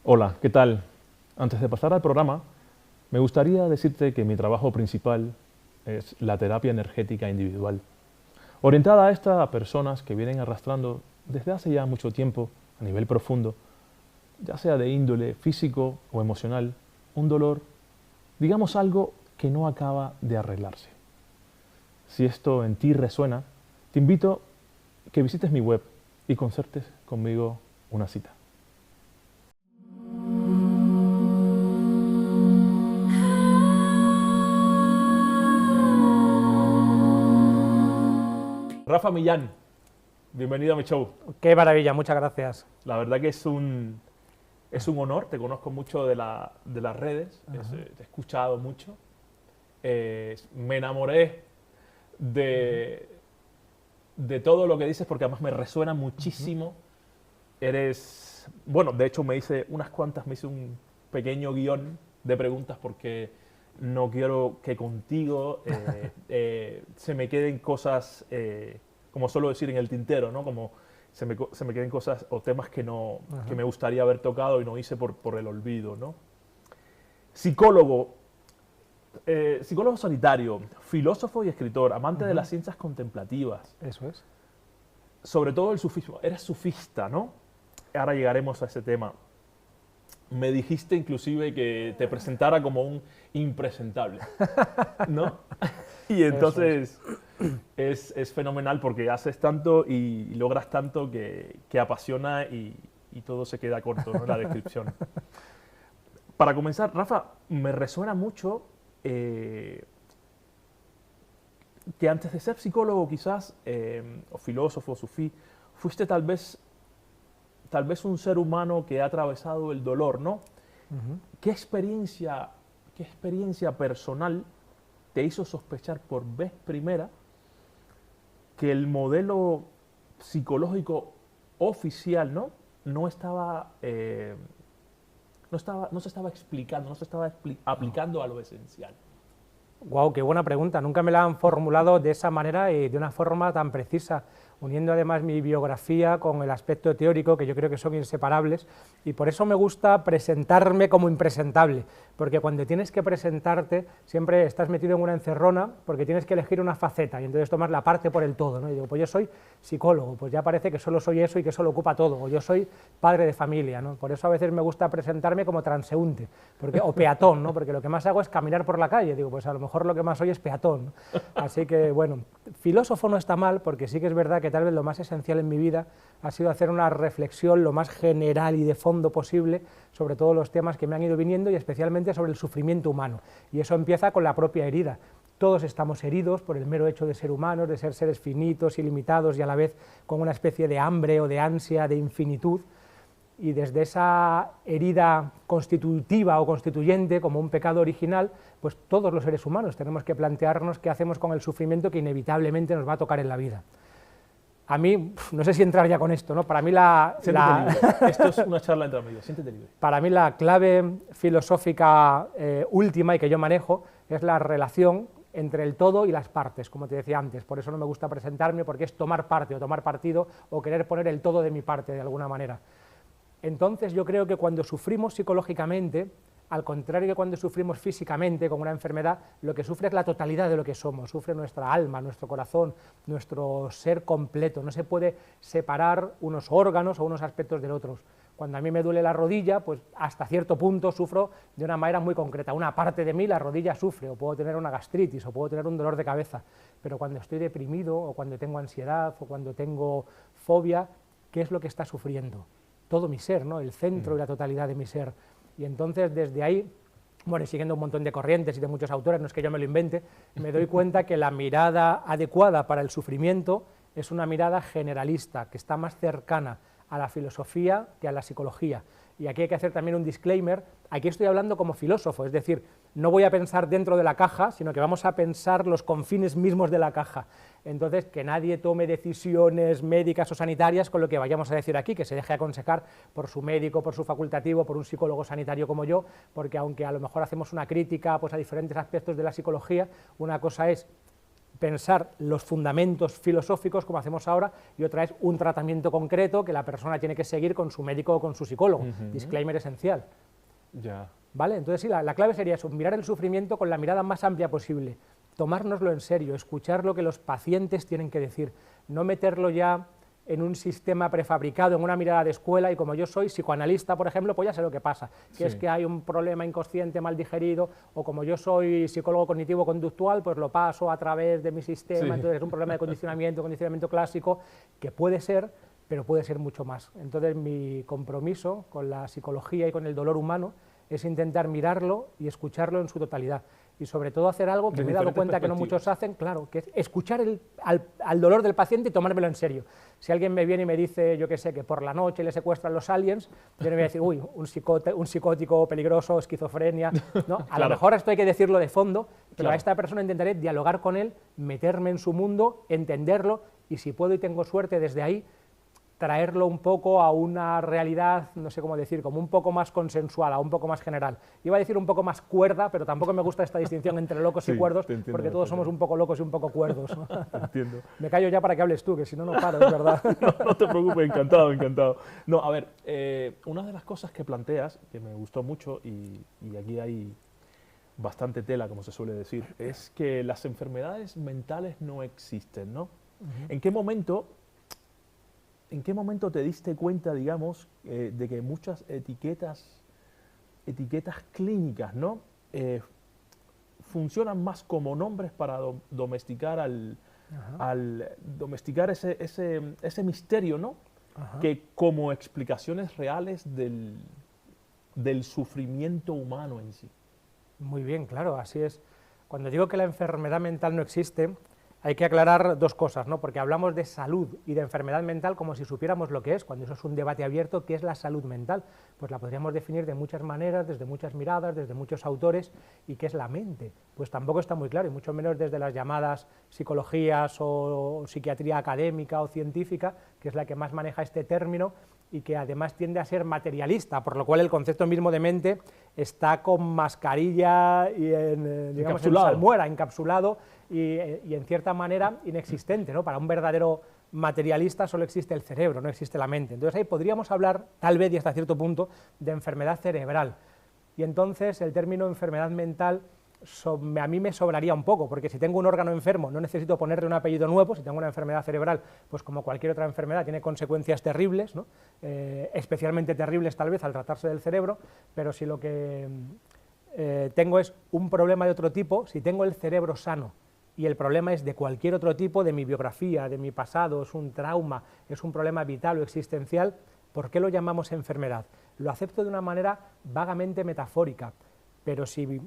Hola, ¿qué tal? Antes de pasar al programa, me gustaría decirte que mi trabajo principal es la terapia energética individual, orientada a esta a personas que vienen arrastrando desde hace ya mucho tiempo, a nivel profundo, ya sea de índole físico o emocional, un dolor, digamos algo que no acaba de arreglarse. Si esto en ti resuena, te invito a que visites mi web y concertes conmigo una cita. Rafa Millán, bienvenido a mi show. Qué maravilla, muchas gracias. La verdad que es un honor, te conozco mucho de las redes, te he escuchado mucho. Me enamoré de, de todo lo que dices porque además me resuena muchísimo. Bueno, de hecho me hice un pequeño guión de preguntas porque no quiero que contigo se me queden cosas, como suelo decir, en el tintero, ¿no? Como se me queden cosas o temas que me gustaría haber tocado y no hice por el olvido, ¿no? Psicólogo, psicólogo sanitario, filósofo y escritor, amante de las ciencias contemplativas, Eso es. sobre todo el sufismo. Eres sufista, ¿no? Ahora llegaremos a ese tema. Me dijiste inclusive que te presentara como un impresentable, ¿no? Y entonces es fenomenal porque haces tanto y logras tanto que apasiona y todo se queda corto, ¿no? En la descripción. Para comenzar, Rafa, me resuena mucho que antes de ser psicólogo quizás, o filósofo, sufí, fuiste tal vez un ser humano que ha atravesado el dolor, ¿no? ¿Qué experiencia personal te hizo sospechar por vez primera que el modelo psicológico oficial, ¿no? No se estaba explicando, no se estaba aplicando a lo esencial? Guau, qué buena pregunta. Nunca me la han formulado de esa manera y de una forma tan precisa, uniendo además mi biografía con el aspecto teórico, que yo creo que son inseparables, y por eso me gusta presentarme como impresentable, porque cuando tienes que presentarte siempre estás metido en una encerrona, porque tienes que elegir una faceta, y entonces tomas la parte por el todo, ¿no? Y digo, pues yo soy psicólogo, pues ya parece que solo soy eso y que eso lo ocupa todo, o yo soy padre de familia, ¿no? Por eso a veces me gusta presentarme como transeúnte, o peatón, ¿no? Porque lo que más hago es caminar por la calle, digo, pues a lo mejor lo que más soy es peatón, ¿no? Así que, bueno, filósofo no está mal, porque sí que es verdad que tal vez lo más esencial en mi vida ha sido hacer una reflexión lo más general y de fondo posible sobre todos los temas que me han ido viniendo y especialmente sobre el sufrimiento humano. Y eso empieza con la propia herida. Todos estamos heridos por el mero hecho de ser humanos, de ser seres finitos y limitados y a la vez con una especie de hambre o de ansia de infinitud. Y desde esa herida constitutiva o constituyente, como un pecado original, pues todos los seres humanos tenemos que plantearnos qué hacemos con el sufrimiento que inevitablemente nos va a tocar en la vida. A mí, no sé si entrar ya con esto, ¿no? Para mí Esto es una charla entre amigos, siéntete libre. Para mí la clave filosófica última y que yo manejo es la relación entre el todo y las partes, como te decía antes. Por eso no me gusta presentarme, porque es tomar parte o tomar partido o querer poner el todo de mi parte de alguna manera. Entonces yo creo que cuando sufrimos psicológicamente, al contrario que cuando sufrimos físicamente con una enfermedad, lo que sufre es la totalidad de lo que somos, sufre nuestra alma, nuestro corazón, nuestro ser completo, no se puede separar unos órganos o unos aspectos de otros. Cuando a mí me duele la rodilla, pues hasta cierto punto sufro de una manera muy concreta, una parte de mí la rodilla sufre, o puedo tener una gastritis, o puedo tener un dolor de cabeza, pero cuando estoy deprimido, o cuando tengo ansiedad, o cuando tengo fobia, ¿qué es lo que está sufriendo? Todo mi ser, ¿no? El centro y la totalidad de mi ser. Y entonces desde ahí, bueno, y siguiendo un montón de corrientes y de muchos autores, no es que yo me lo invente, me doy cuenta que la mirada adecuada para el sufrimiento es una mirada generalista, que está más cercana a la filosofía que a la psicología. Y aquí hay que hacer también un disclaimer, aquí estoy hablando como filósofo, es decir, no voy a pensar dentro de la caja, sino que vamos a pensar los confines mismos de la caja. Entonces, que nadie tome decisiones médicas o sanitarias con lo que vayamos a decir aquí, que se deje aconsejar por su médico, por su facultativo, por un psicólogo sanitario como yo, porque aunque a lo mejor hacemos una crítica pues, a diferentes aspectos de la psicología, una cosa es pensar los fundamentos filosóficos, como hacemos ahora, y otra es un tratamiento concreto que la persona tiene que seguir con su médico o con su psicólogo. Disclaimer esencial. Ya. ¿Vale? Entonces sí, la clave sería eso, mirar el sufrimiento con la mirada más amplia posible, tomárnoslo en serio, escuchar lo que los pacientes tienen que decir, no meterlo ya en un sistema prefabricado, en una mirada de escuela, y como yo soy psicoanalista, por ejemplo, pues ya sé lo que pasa, que es que hay un problema inconsciente mal digerido, o como yo soy psicólogo cognitivo-conductual, pues lo paso a través de mi sistema, entonces es un problema de condicionamiento clásico, que puede ser, pero puede ser mucho más. Entonces mi compromiso con la psicología y con el dolor humano es intentar mirarlo y escucharlo en su totalidad. Y sobre todo hacer algo que me he dado cuenta que no muchos hacen, claro, que es escuchar al dolor del paciente y tomármelo en serio. Si alguien me viene y me dice, yo qué sé, que por la noche le secuestran los aliens, yo no voy a decir, uy, un psicótico peligroso, esquizofrenia, ¿no? A lo mejor esto hay que decirlo de fondo, pero a esta persona intentaré dialogar con él, meterme en su mundo, entenderlo, y si puedo y tengo suerte desde ahí, traerlo un poco a una realidad, no sé cómo decir, como un poco más consensuada, un poco más general. Iba a decir un poco más cuerda, pero tampoco me gusta esta distinción entre locos y cuerdos, porque todos somos un poco locos y un poco cuerdos, ¿no? Te entiendo. Me callo ya para que hables tú, que si no, no paro, es verdad. No te preocupes, encantado, encantado. No, a ver, una de las cosas que planteas, que me gustó mucho, y aquí hay bastante tela, como se suele decir, es que las enfermedades mentales no existen, ¿no? ¿En qué momento te diste cuenta, digamos, de que muchas etiquetas clínicas, ¿no? Funcionan más como nombres para domesticar domesticar ese misterio, ¿no? Que como explicaciones reales del sufrimiento humano en sí? Muy bien, claro, así es. Cuando digo que la enfermedad mental no existe, hay que aclarar dos cosas, ¿no? Porque hablamos de salud y de enfermedad mental como si supiéramos lo que es, cuando eso es un debate abierto. ¿Qué es la salud mental? Pues la podríamos definir de muchas maneras, desde muchas miradas, desde muchos autores. ¿Y qué es la mente? Pues tampoco está muy claro, y mucho menos desde las llamadas psicologías o psiquiatría académica o científica, que es la que más maneja este término y que además tiende a ser materialista, por lo cual el concepto mismo de mente está con mascarilla y digamos, en salmuera, encapsulado y en cierta manera inexistente, ¿no? Para un verdadero materialista solo existe el cerebro, no existe la mente. Entonces ahí podríamos hablar, tal vez y hasta cierto punto, de enfermedad cerebral. Y entonces el término enfermedad mental a mí me sobraría un poco, porque si tengo un órgano enfermo no necesito ponerle un apellido nuevo. Si tengo una enfermedad cerebral, pues como cualquier otra enfermedad tiene consecuencias terribles, ¿no? Especialmente terribles tal vez al tratarse del cerebro, pero si lo que tengo es un problema de otro tipo, si tengo el cerebro sano y el problema es de cualquier otro tipo, de mi biografía, de mi pasado, es un trauma, es un problema vital o existencial, ¿por qué lo llamamos enfermedad? Lo acepto de una manera vagamente metafórica, pero si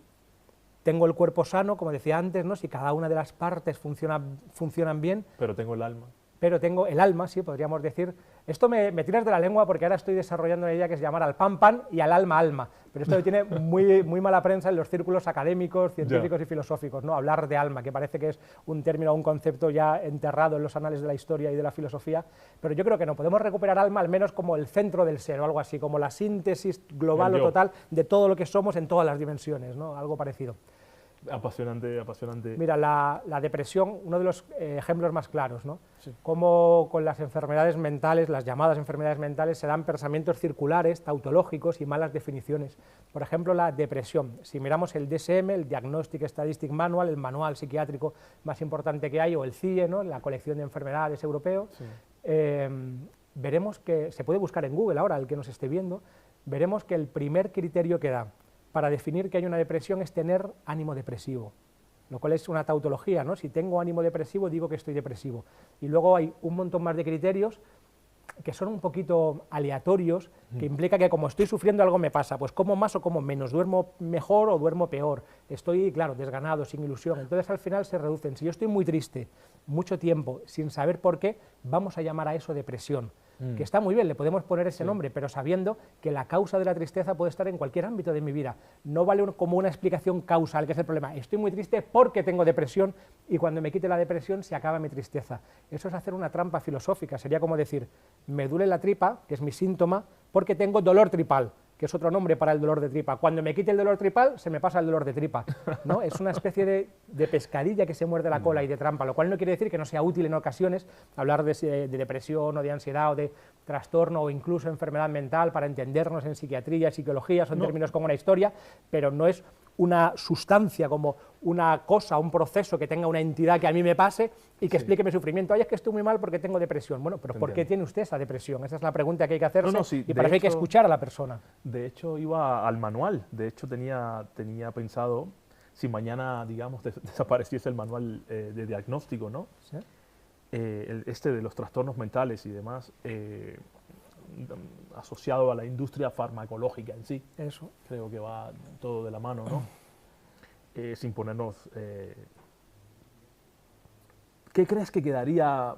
tengo el cuerpo sano, como decía antes, ¿no? Si cada una de las partes funcionan bien. Pero tengo el alma. Pero tengo el alma, sí, podríamos decir. Esto me tiras de la lengua porque ahora estoy desarrollando una idea que es llamar al pan pan y al alma alma. Pero esto tiene muy mala prensa en los círculos académicos, científicos y filosóficos, ¿no? Hablar de alma, que parece que es un término o un concepto ya enterrado en los anales de la historia y de la filosofía. Pero yo creo que no, podemos recuperar alma al menos como el centro del ser o algo así, como la síntesis global o total de todo lo que somos en todas las dimensiones, ¿no? Algo parecido. Apasionante, apasionante. Mira, la depresión, uno de los ejemplos más claros, ¿no? Sí. Cómo con las enfermedades mentales, las llamadas enfermedades mentales, se dan pensamientos circulares, tautológicos y malas definiciones. Por ejemplo, la depresión. Si miramos el DSM, el Diagnostic Statistic Manual, el manual psiquiátrico más importante que hay, o el CIE, ¿no? La colección de enfermedades europeo, sí. Veremos que, se puede buscar en Google ahora, el que nos esté viendo, veremos que el primer criterio que da para definir que hay una depresión es tener ánimo depresivo, lo cual es una tautología, ¿no? Si tengo ánimo depresivo, digo que estoy depresivo. Y luego hay un montón más de criterios que son un poquito aleatorios, que implica que como estoy sufriendo algo me pasa, pues como más o como menos, duermo mejor o duermo peor, estoy, claro, desganado, sin ilusión. Entonces al final se reducen. Si yo estoy muy triste, mucho tiempo, sin saber por qué, vamos a llamar a eso depresión. Que está muy bien, le podemos poner ese nombre, pero sabiendo que la causa de la tristeza puede estar en cualquier ámbito de mi vida. No vale como una explicación causal, que es el problema. Estoy muy triste porque tengo depresión y cuando me quite la depresión se acaba mi tristeza. Eso es hacer una trampa filosófica. Sería como decir, me duele la tripa, que es mi síntoma, porque tengo dolor tripal. que es otro nombre para el dolor de tripa. Cuando me quite el dolor tripal, se me pasa el dolor de tripa, ¿no? Es una especie de pescadilla que se muerde la cola y de trampa, lo cual no quiere decir que no sea útil en ocasiones hablar de depresión o de ansiedad o de trastorno o incluso enfermedad mental para entendernos en psiquiatría, psicología, son términos como una historia, pero no es una sustancia, como una cosa, un proceso que tenga una entidad que a mí me pase y que explique mi sufrimiento. Ay, es que estoy muy mal porque tengo depresión. Bueno, pero ¿por qué tiene usted esa depresión? Esa es la pregunta que hay que hacerse y para eso hay que escuchar a la persona. De hecho, iba al manual. De hecho, tenía pensado, si mañana, digamos, desapareciese el manual de diagnóstico, ¿no? ¿Sí? De los trastornos mentales y demás, asociado a la industria farmacológica en sí. Eso. Creo que va todo de la mano, ¿no? Sin ponernos... ¿Qué crees que quedaría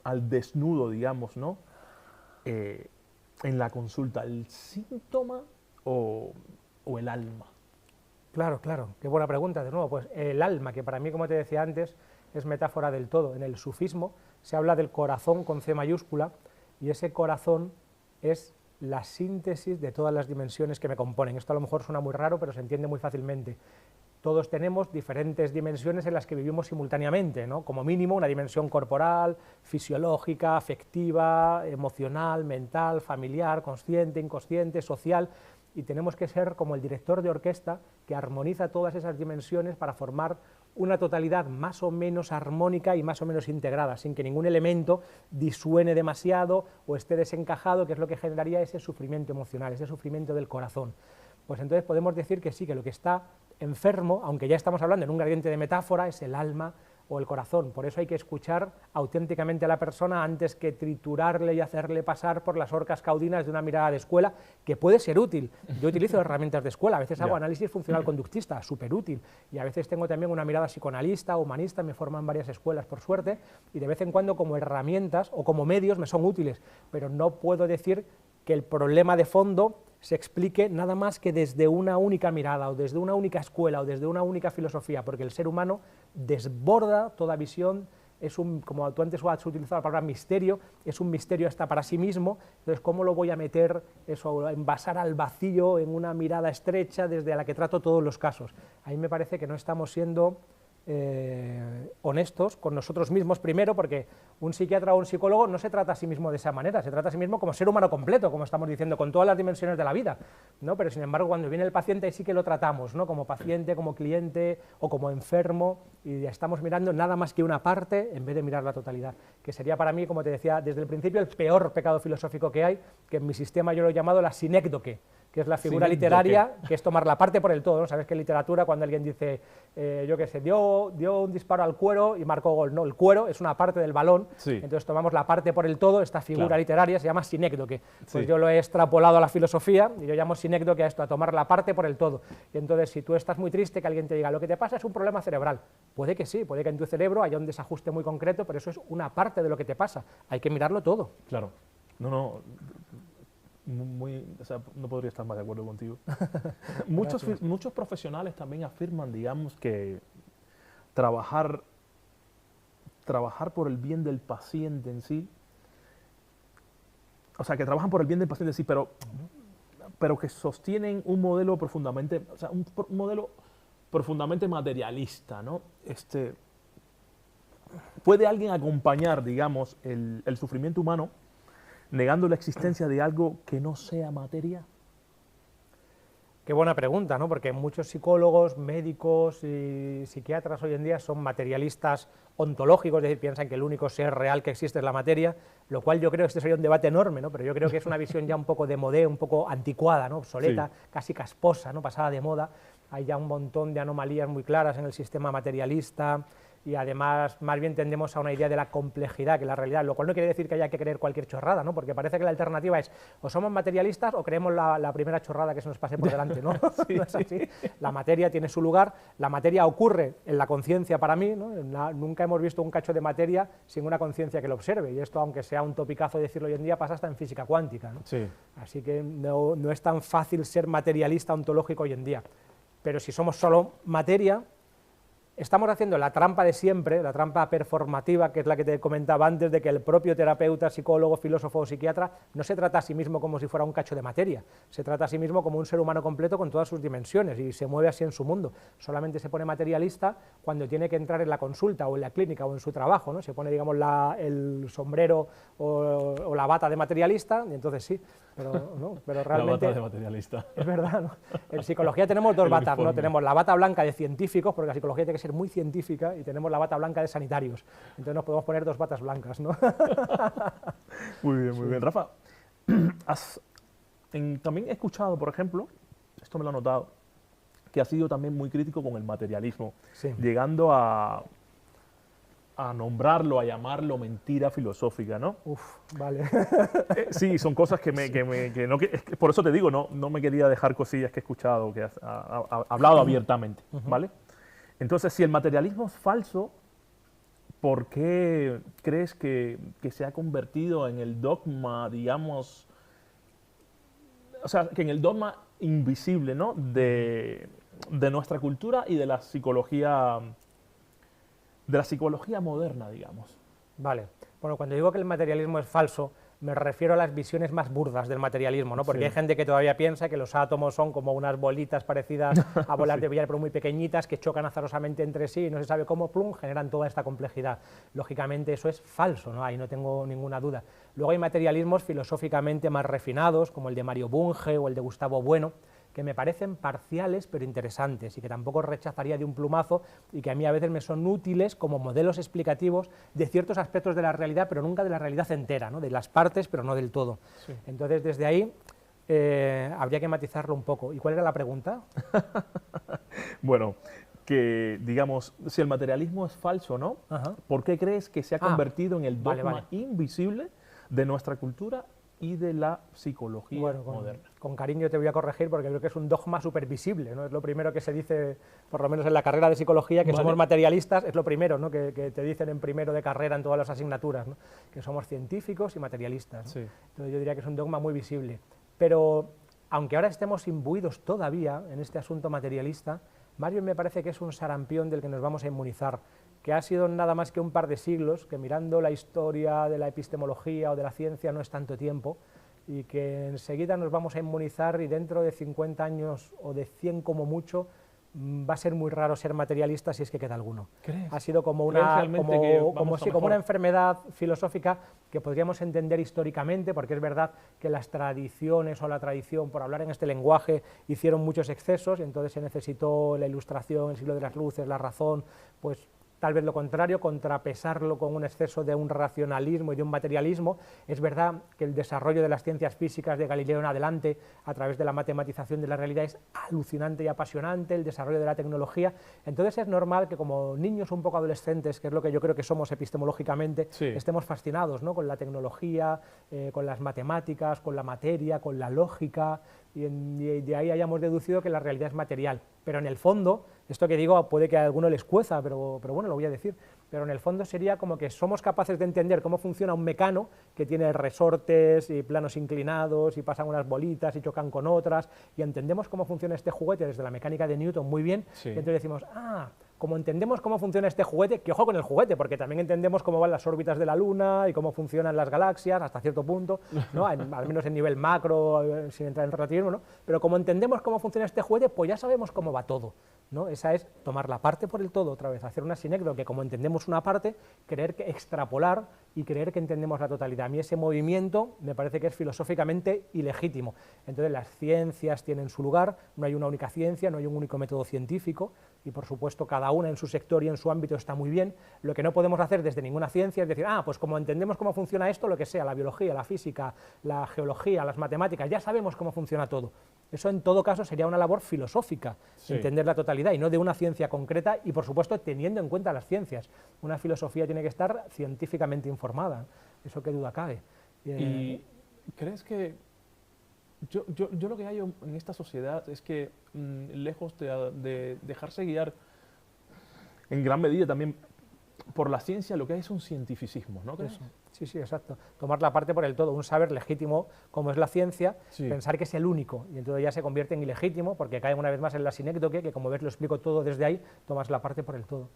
al desnudo, digamos, ¿no? En la consulta, ¿el síntoma o el alma? Claro, claro, qué buena pregunta, de nuevo, pues el alma, que para mí, como te decía antes, es metáfora del todo. En el sufismo se habla del corazón con C mayúscula, y ese corazón es la síntesis de todas las dimensiones que me componen. Esto a lo mejor suena muy raro, pero se entiende muy fácilmente. Todos tenemos diferentes dimensiones en las que vivimos simultáneamente, ¿no? Como mínimo una dimensión corporal, fisiológica, afectiva, emocional, mental, familiar, consciente, inconsciente, social, y tenemos que ser como el director de orquesta que armoniza todas esas dimensiones para formar una totalidad más o menos armónica y más o menos integrada, sin que ningún elemento disuene demasiado o esté desencajado, que es lo que generaría ese sufrimiento emocional, ese sufrimiento del corazón. Pues entonces podemos decir que sí, que lo que está enfermo, aunque ya estamos hablando en un gradiente de metáfora, es el alma o el corazón. Por eso hay que escuchar auténticamente a la persona antes que triturarle y hacerle pasar por las orcas caudinas de una mirada de escuela, que puede ser útil. Yo utilizo herramientas de escuela, a veces hago análisis funcional conductista, súper útil, y a veces tengo también una mirada psicoanalista, humanista, me forman varias escuelas por suerte, y de vez en cuando como herramientas o como medios me son útiles, pero no puedo decir que el problema de fondo se explique nada más que desde una única mirada o desde una única escuela o desde una única filosofía, porque el ser humano desborda toda visión, es un, como tú antes has utilizado la palabra misterio, es un misterio hasta para sí mismo. Entonces, ¿cómo lo voy a meter, eso, envasar al vacío en una mirada estrecha desde la que trato todos los casos? A mí me parece que no estamos siendo honestos con nosotros mismos primero, porque un psiquiatra o un psicólogo no se trata a sí mismo de esa manera, se trata a sí mismo como ser humano completo, como estamos diciendo, con todas las dimensiones de la vida, ¿no? Pero sin embargo cuando viene el paciente ahí sí que lo tratamos, ¿no? Como paciente, como cliente o como enfermo, y ya estamos mirando nada más que una parte en vez de mirar la totalidad, que sería para mí, como te decía desde el principio, el peor pecado filosófico que hay, que en mi sistema yo lo he llamado la sinécdoque, que es la figura literaria, que es tomar la parte por el todo, ¿no? Sabes que en literatura cuando alguien dice, yo qué sé, dio un disparo al cuero y marcó gol, no, el cuero es una parte del balón, entonces tomamos la parte por el todo, esta figura literaria se llama sinécdoque, pues yo lo he extrapolado a la filosofía y yo llamo sinécdoque a esto, a tomar la parte por el todo, y entonces si tú estás muy triste, que alguien te diga, lo que te pasa es un problema cerebral, puede que sí, puede que en tu cerebro haya un desajuste muy concreto, pero eso es una parte de lo que te pasa, hay que mirarlo todo. Claro, o sea, no podría estar más de acuerdo contigo. Muchos profesionales también afirman, digamos, que trabajar por el bien del paciente en sí, o sea, que trabajan por el bien del paciente en sí, pero que sostienen un modelo profundamente, o sea, un modelo profundamente materialista, ¿no? ¿Puede alguien acompañar, digamos, el sufrimiento humano negando la existencia de algo que no sea materia? Qué buena pregunta, ¿no? Porque muchos psicólogos, médicos y psiquiatras hoy en día son materialistas ontológicos, es decir, piensan que el único ser real que existe es la materia, lo cual yo creo que este sería un debate enorme, ¿no? Pero yo creo que es una visión ya un poco de modé, un poco anticuada, ¿no? Obsoleta, casi casposa, ¿no? Pasada de moda. Hay ya un montón de anomalías muy claras en el sistema materialista, y además más bien tendemos a una idea de la complejidad que la realidad, lo cual no quiere decir que haya que creer cualquier chorrada, ¿no? Porque parece que la alternativa es o somos materialistas o creemos la primera chorrada que se nos pase por delante, ¿no? No es así. La materia tiene su lugar, la materia ocurre en la conciencia para mí, ¿no? Nunca hemos visto un cacho de materia sin una conciencia que lo observe, y esto, aunque sea un topicazo decirlo hoy en día, pasa hasta en física cuántica, ¿no? Así que no es tan fácil ser materialista ontológico hoy en día, pero si somos solo materia, estamos haciendo la trampa de siempre, la trampa performativa, que es la que te comentaba antes, de que el propio terapeuta, psicólogo, filósofo o psiquiatra no se trata a sí mismo como si fuera un cacho de materia, se trata a sí mismo como un ser humano completo con todas sus dimensiones y se mueve así en su mundo. Solamente se pone materialista cuando tiene que entrar en la consulta o en la clínica o en su trabajo, ¿no? Se pone, digamos, el sombrero o la bata de materialista, y entonces sí, pero, ¿no? Pero realmente... La bata de materialista. Es verdad, ¿no? En psicología tenemos dos batas, ¿no? Tenemos la bata blanca de científicos, porque la psicología tiene que ser muy científica, y tenemos la bata blanca de sanitarios. Entonces nos podemos poner dos batas blancas, ¿no? Muy bien, muy bien. Rafa, también he escuchado, por ejemplo, esto me lo he notado, que has sido también muy crítico con el materialismo, Sí. llegando a nombrarlo, a llamarlo mentira filosófica, ¿no? Uf, vale. Sí, son cosas que por eso te digo, no me quería dejar cosillas que he escuchado, que has hablado abiertamente, ¿vale? Entonces, si el materialismo es falso, ¿por qué crees que se ha convertido en el dogma, digamos, o sea, que en el dogma invisible, ¿no? de nuestra cultura y de la psicología moderna, digamos? Vale. Bueno, cuando digo que el materialismo es falso, me refiero a las visiones más burdas del materialismo, ¿no? Porque Sí. hay gente que todavía piensa que los átomos son como unas bolitas parecidas a bolas Sí. de billar, pero muy pequeñitas, que chocan azarosamente entre sí y no se sabe cómo, plum, generan toda esta complejidad. Lógicamente eso es falso, ¿no? Ahí no tengo ninguna duda. Luego hay materialismos filosóficamente más refinados, como el de Mario Bunge o el de Gustavo Bueno, que me parecen parciales pero interesantes y que tampoco rechazaría de un plumazo y que a mí a veces me son útiles como modelos explicativos de ciertos aspectos de la realidad, pero nunca de la realidad entera, ¿no? De las partes, pero no del todo. Sí. Entonces, desde ahí habría que matizarlo un poco. ¿Y cuál era la pregunta? Bueno, que digamos, si el materialismo es falso, ¿no? Ajá. ¿Por qué crees que se ha convertido en el vale, dogma vale. invisible de nuestra cultura y de la psicología Bueno, moderna? con cariño te voy a corregir porque creo que es un dogma supervisible, ¿no? Es lo primero que se dice, por lo menos en la carrera de psicología, que Vale. somos materialistas, es lo primero, ¿no? que te dicen en primero de carrera en todas las asignaturas, ¿no? Que somos científicos y materialistas, ¿no? Sí. Entonces yo diría que es un dogma muy visible. Pero aunque ahora estemos imbuidos todavía en este asunto materialista, más bien me parece que es un sarampión del que nos vamos a inmunizar, que ha sido nada más que un par de siglos, que mirando la historia de la epistemología o de la ciencia no es tanto tiempo, y que enseguida nos vamos a inmunizar y dentro de 50 años o de 100 como mucho va a ser muy raro ser materialista si es que queda alguno. ¿Crees? Ha sido como ¿Crees una, realmente que vamos como a una mejor? enfermedad filosófica que podríamos entender históricamente, porque es verdad que las tradiciones o la tradición, por hablar en este lenguaje, hicieron muchos excesos y entonces se necesitó la Ilustración, el siglo de las luces, la razón, pues tal vez lo contrario, contrapesarlo con un exceso de un racionalismo y de un materialismo. Es verdad que el desarrollo de las ciencias físicas de Galileo en adelante, a través de la matematización de la realidad, es alucinante y apasionante, el desarrollo de la tecnología. Entonces es normal que como niños un poco adolescentes, que es lo que yo creo que somos epistemológicamente, Sí. estemos fascinados, ¿no? Con la tecnología, con las matemáticas, con la materia, con la lógica, y de ahí hayamos deducido que la realidad es material. Pero en el fondo, esto que digo puede que a alguno les cueza, pero bueno, lo voy a decir, pero en el fondo sería como que somos capaces de entender cómo funciona un mecano que tiene resortes y planos inclinados y pasan unas bolitas y chocan con otras, y entendemos cómo funciona este juguete desde la mecánica de Newton muy bien, Sí. y entonces decimos, como entendemos cómo funciona este juguete, que ojo con el juguete, porque también entendemos cómo van las órbitas de la Luna y cómo funcionan las galaxias hasta cierto punto, ¿no? Al menos en nivel macro, sin entrar en relativismo, ¿no? Pero como entendemos cómo funciona este juguete, pues ya sabemos cómo va todo, ¿no? Esa es tomar la parte por el todo otra vez, hacer una sinécdoque, que como entendemos una parte, creer que extrapolar y creer que entendemos la totalidad. A mí ese movimiento me parece que es filosóficamente ilegítimo. Entonces las ciencias tienen su lugar, no hay una única ciencia, no hay un único método científico, y por supuesto cada una en su sector y en su ámbito está muy bien. Lo que no podemos hacer desde ninguna ciencia es decir, pues como entendemos cómo funciona esto, lo que sea, la biología, la física, la geología, las matemáticas, ya sabemos cómo funciona todo. Eso en todo caso sería una labor filosófica, Sí. entender la totalidad y no de una ciencia concreta, y por supuesto teniendo en cuenta las ciencias. Una filosofía tiene que estar científicamente informada, eso qué duda cabe. ¿Y crees que yo lo que hay en esta sociedad es que lejos de dejarse guiar en gran medida también por la ciencia lo que hay es un cientificismo, ¿no crees? Eso. Sí, sí, exacto. Tomar la parte por el todo, un saber legítimo como es la ciencia, Sí. pensar que es el único, y entonces ya se convierte en ilegítimo porque cae una vez más en la sinécdoque, que como ves lo explico todo desde ahí, tomas la parte por el todo.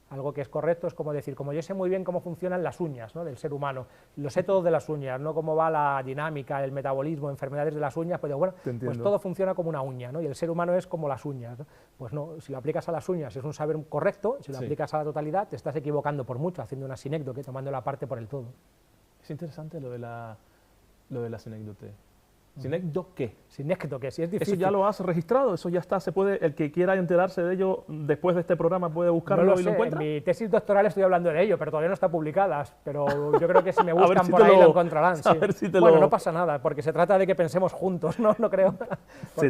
Algo que es correcto es como decir, como yo sé muy bien cómo funcionan las uñas, ¿no?, del ser humano, lo sé todo de las uñas, no cómo va la dinámica, el metabolismo, enfermedades de las uñas, pues digo, bueno, pues todo funciona como una uña, ¿no?, y el ser humano es como las uñas, ¿no? Pues no, si lo aplicas a las uñas es un saber correcto, si lo Sí. aplicas a la totalidad te estás equivocando por mucho, haciendo una sinécdoque, tomando la parte por el todo. Es interesante lo de la sinécdoque. ¿Sinécdoque? Sinécdoque, si es ¿Eso difícil. ya lo has registrado? ¿Eso ya está? ¿Se puede, el que quiera enterarse de ello después de este programa puede buscarlo No lo y lo sé, encuentra? en mi tesis doctoral estoy hablando de ello, pero todavía no está publicada, pero yo creo que si me A ver buscan si por te ahí lo- lo encontrarán. a Sí. ver si te Bueno, lo- no pasa nada, porque se trata de que pensemos juntos, no creo. Porque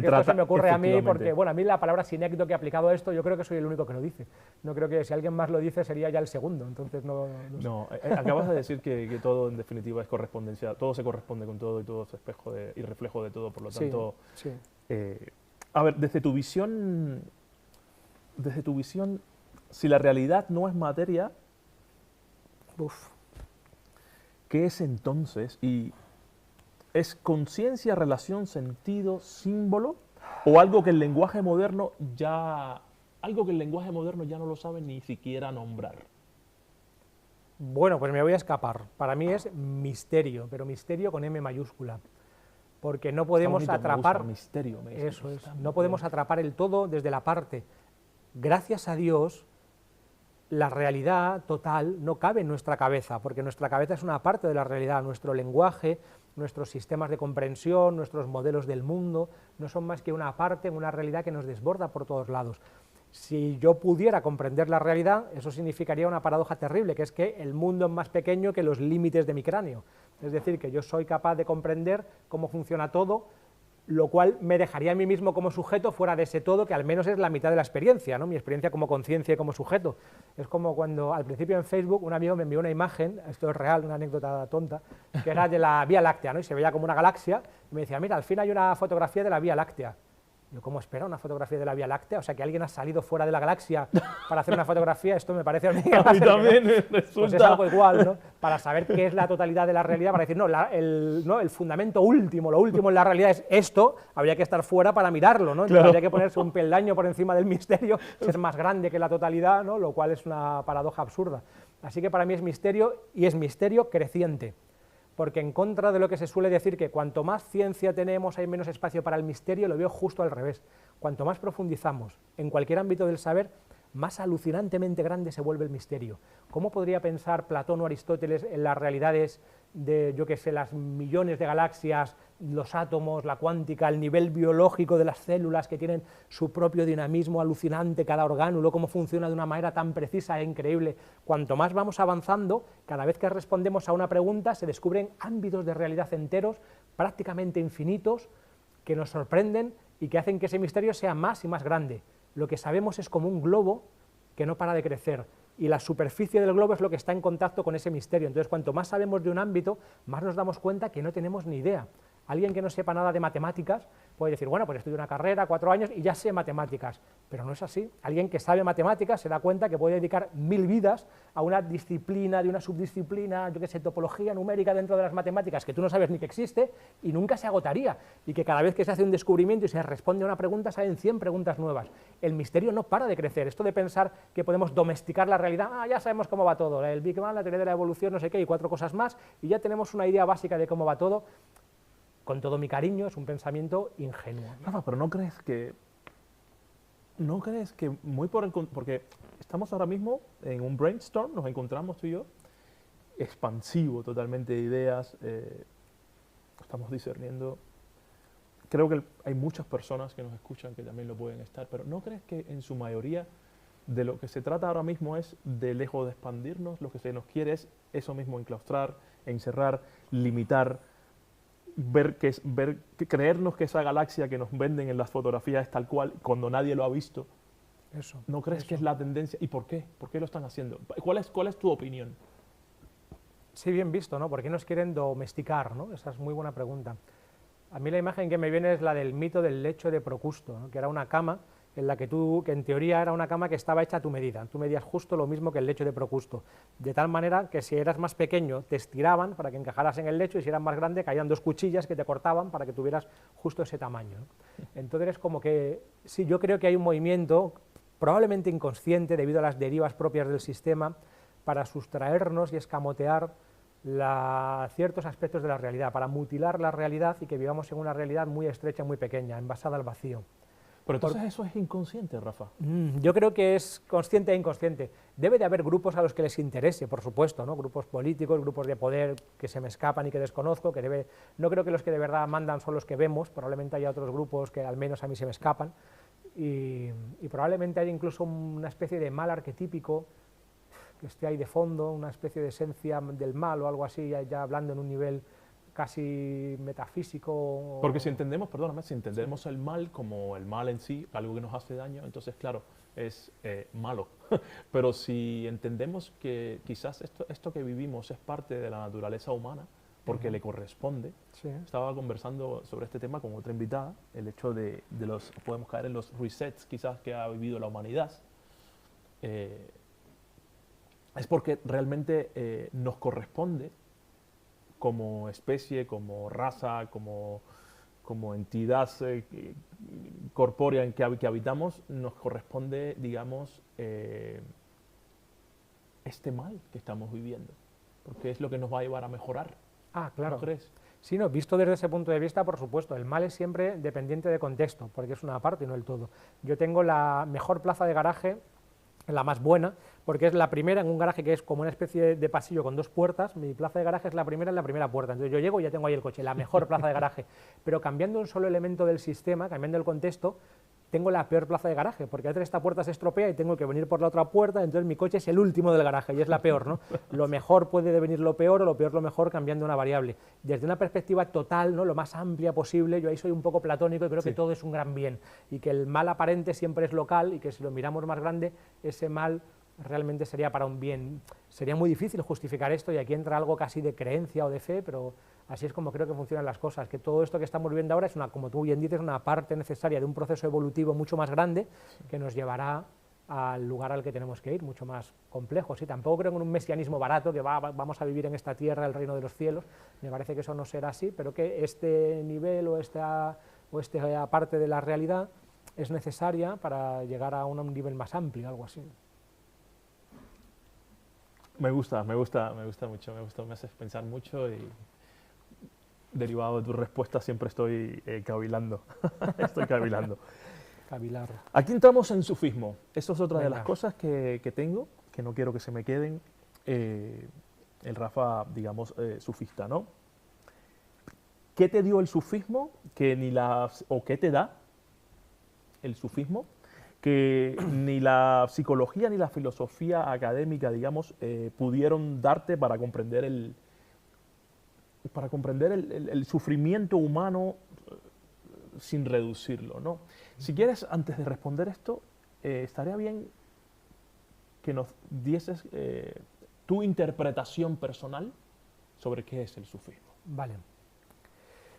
esto trata, se me ocurre a mí, efectivamente. porque bueno, a mí la palabra sinécdoque aplicado a esto, yo creo que soy el único que lo dice. No creo que si alguien más lo dice sería ya el segundo, entonces no sé. No, acabas de decir que todo en definitiva es correspondencia, todo se corresponde con todo y todo es espejo y reflejo de todo, por lo Sí, tanto... sí. A ver, desde tu visión, si la realidad no es materia, Uf. ¿qué es entonces? ¿Y es conciencia, relación, sentido, símbolo? ¿O algo que el lenguaje moderno ya no lo sabe ni siquiera nombrar? Bueno, pues me voy a escapar. Para mí es misterio, pero misterio con M mayúscula. Porque no podemos Está bonito, me gusta, atrapar, misterio. eso es, está no muy podemos bien. atrapar el todo desde la parte. Gracias a Dios, la realidad total no cabe en nuestra cabeza, porque nuestra cabeza es una parte de la realidad, nuestro lenguaje, nuestros sistemas de comprensión, nuestros modelos del mundo, no son más que una parte en una realidad que nos desborda por todos lados. Si yo pudiera comprender la realidad, eso significaría una paradoja terrible, que es que el mundo es más pequeño que los límites de mi cráneo. Es decir, que yo soy capaz de comprender cómo funciona todo, lo cual me dejaría a mí mismo como sujeto fuera de ese todo, que al menos es la mitad de la experiencia, ¿no?, mi experiencia como conciencia y como sujeto. Es como cuando al principio en Facebook un amigo me envió una imagen, esto es real, una anécdota tonta, que era de la Vía Láctea, ¿no?, y se veía como una galaxia, y me decía, mira, al fin hay una fotografía de la Vía Láctea. Yo, ¿cómo espera una fotografía de la Vía Láctea? O sea, que alguien ha salido fuera de la galaxia para hacer una fotografía, esto me parece a mí... A mí también me Pues es resulta... algo igual, ¿no? Para saber qué es la totalidad de la realidad, para decir, no, el fundamento último, lo último en la realidad es esto, habría que estar fuera para mirarlo, ¿no? Entonces, Claro. habría que ponerse un peldaño por encima del misterio, ser más grande que la totalidad, ¿no?, lo cual es una paradoja absurda. Así que para mí es misterio, y es misterio creciente, porque en contra de lo que se suele decir que cuanto más ciencia tenemos hay menos espacio para el misterio, lo veo justo al revés. Cuanto más profundizamos en cualquier ámbito del saber, más alucinantemente grande se vuelve el misterio. ¿Cómo podría pensar Platón o Aristóteles en las realidades de, yo qué sé, las millones de galaxias, los átomos, la cuántica, el nivel biológico de las células que tienen su propio dinamismo alucinante, cada orgánulo, cómo funciona de una manera tan precisa e increíble? Cuanto más vamos avanzando, cada vez que respondemos a una pregunta se descubren ámbitos de realidad enteros, prácticamente infinitos, que nos sorprenden y que hacen que ese misterio sea más y más grande. Lo que sabemos es como un globo que no para de crecer, y la superficie del globo es lo que está en contacto con ese misterio. Entonces, cuanto más sabemos de un ámbito, más nos damos cuenta que no tenemos ni idea. Alguien que no sepa nada de matemáticas puede decir, bueno, pues estudio una carrera, 4 años y ya sé matemáticas, pero no es así. Alguien que sabe matemáticas se da cuenta que puede dedicar 1000 vidas a una disciplina, de una subdisciplina, yo qué sé, topología numérica dentro de las matemáticas, que tú no sabes ni que existe y nunca se agotaría, y que cada vez que se hace un descubrimiento y se responde a una pregunta salen 100 preguntas nuevas. El misterio no para de crecer. Esto de pensar que podemos domesticar la realidad, ya sabemos cómo va todo, el Big Bang, la teoría de la evolución, no sé qué, y 4 cosas más, y ya tenemos una idea básica de cómo va todo. Con todo mi cariño, es un pensamiento ingenuo. Rafa, pero ¿no crees que muy porque estamos ahora mismo en un brainstorm, nos encontramos tú y yo, expansivo totalmente de ideas, estamos discerniendo. Creo que hay muchas personas que nos escuchan que también lo pueden estar, pero ¿no crees que en su mayoría de lo que se trata ahora mismo es de lejos de expandirnos? Lo que se nos quiere es eso mismo, enclaustrar, encerrar, limitar, creernos que esa galaxia que nos venden en las fotografías es tal cual cuando nadie lo ha visto. Eso, ¿No crees que es la tendencia? ¿Y por qué? ¿Por qué lo están haciendo? ¿Cuál es tu opinión? Sí, bien visto, ¿no? ¿Por qué nos quieren domesticar, ¿no? Esa es muy buena pregunta. A mí la imagen que me viene es la del mito del lecho de Procusto, ¿no?, que era una cama en la que en teoría era una cama que estaba hecha a tu medida, tú medías justo lo mismo que el lecho de Procusto, de tal manera que si eras más pequeño te estiraban para que encajaras en el lecho y si eras más grande caían dos cuchillas que te cortaban para que tuvieras justo ese tamaño, ¿no? Entonces es como que, sí, yo creo que hay un movimiento probablemente inconsciente debido a las derivas propias del sistema para sustraernos y escamotear ciertos aspectos de la realidad, para mutilar la realidad y que vivamos en una realidad muy estrecha, muy pequeña, envasada al vacío. Pero entonces eso es inconsciente, Rafa. Yo creo que es consciente e inconsciente. Debe de haber grupos a los que les interese, por supuesto, ¿no? Grupos políticos, grupos de poder que se me escapan y que desconozco, no creo que los que de verdad mandan son los que vemos, probablemente haya otros grupos que al menos a mí se me escapan, y probablemente haya incluso una especie de mal arquetípico que esté ahí de fondo, una especie de esencia del mal o algo así, ya hablando en un nivel casi metafísico. Porque si entendemos, perdóname, si entendemos el mal como el mal en sí, algo que nos hace daño, entonces claro, es malo. Pero si entendemos que quizás esto que vivimos es parte de la naturaleza humana, porque le corresponde. Sí. Estaba conversando sobre este tema con otra invitada, el hecho de podemos caer en los resets quizás que ha vivido la humanidad. Es porque realmente nos corresponde como especie, como raza, como entidad corpórea en que habitamos, nos corresponde, digamos, este mal que estamos viviendo, porque es lo que nos va a llevar a mejorar. Ah, claro. ¿No crees? Sí, no, visto desde ese punto de vista, por supuesto, el mal es siempre dependiente de contexto, porque es una parte y no el todo. Yo tengo la mejor plaza de garaje, la más buena, porque es la primera en un garaje que es como una especie de pasillo con dos puertas. Mi plaza de garaje es la primera en la primera puerta, entonces yo llego y ya tengo ahí el coche, la mejor plaza de garaje, pero cambiando un solo elemento del sistema, cambiando el contexto, tengo la peor plaza de garaje, porque a veces esta puerta se estropea y tengo que venir por la otra puerta, entonces mi coche es el último del garaje y es la peor, ¿no? Lo mejor puede devenir lo peor o lo peor lo mejor cambiando una variable. Desde una perspectiva total, ¿no?, lo más amplia posible, yo ahí soy un poco platónico y creo que todo es un gran bien y que el mal aparente siempre es local y que si lo miramos más grande, ese mal realmente sería para un bien. Sería muy difícil justificar esto y aquí entra algo casi de creencia o de fe, pero así es como creo que funcionan las cosas, que todo esto que estamos viviendo ahora es como tú bien dices, una parte necesaria de un proceso evolutivo mucho más grande que nos llevará al lugar al que tenemos que ir, mucho más complejo. Sí, tampoco creo en un mesianismo barato que vamos a vivir en esta tierra, el reino de los cielos, me parece que eso no será así, pero que este nivel o esta parte de la realidad es necesaria para llegar a un nivel más amplio, algo así. Me gusta mucho, me haces pensar mucho y derivado de tu respuesta siempre estoy cavilando, estoy cavilando. Cavilar. Aquí entramos en sufismo, eso es otra de Venga. las cosas que tengo, que no quiero que se me queden, el Rafa, digamos, sufista, ¿no? ¿Qué te dio el sufismo o qué te da el sufismo que ni la psicología ni la filosofía académica, digamos, pudieron darte para comprender el sufrimiento humano sin reducirlo, ¿no? Si quieres, antes de responder esto, estaría bien que nos dieses tu interpretación personal sobre qué es el sufismo. Vale.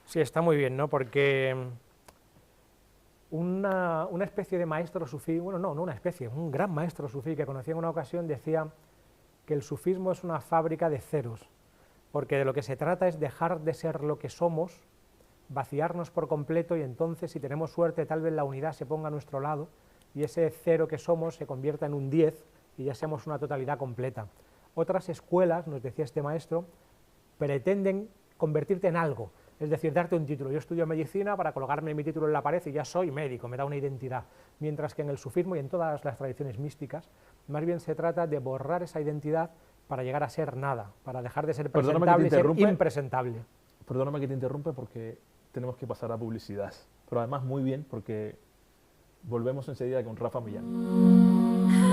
Sí, está muy bien, ¿no? Porque una especie de maestro sufí, bueno, no una especie, un gran maestro sufí que conocí en una ocasión decía que el sufismo es una fábrica de ceros, porque de lo que se trata es dejar de ser lo que somos, vaciarnos por completo y entonces, si tenemos suerte, tal vez la unidad se ponga a nuestro lado y ese cero que somos se convierta en un 10 y ya seamos una totalidad completa. Otras escuelas, nos decía este maestro, pretenden convertirte en algo, es decir, darte un título. Yo estudio medicina para colocarme mi título en la pared y ya soy médico, me da una identidad. Mientras que en el sufismo y en todas las tradiciones místicas, más bien se trata de borrar esa identidad para llegar a ser nada, para dejar de ser presentable y ser impresentable. Perdóname que te interrumpa porque tenemos que pasar a publicidad. Pero además muy bien porque volvemos enseguida con Rafa Millán.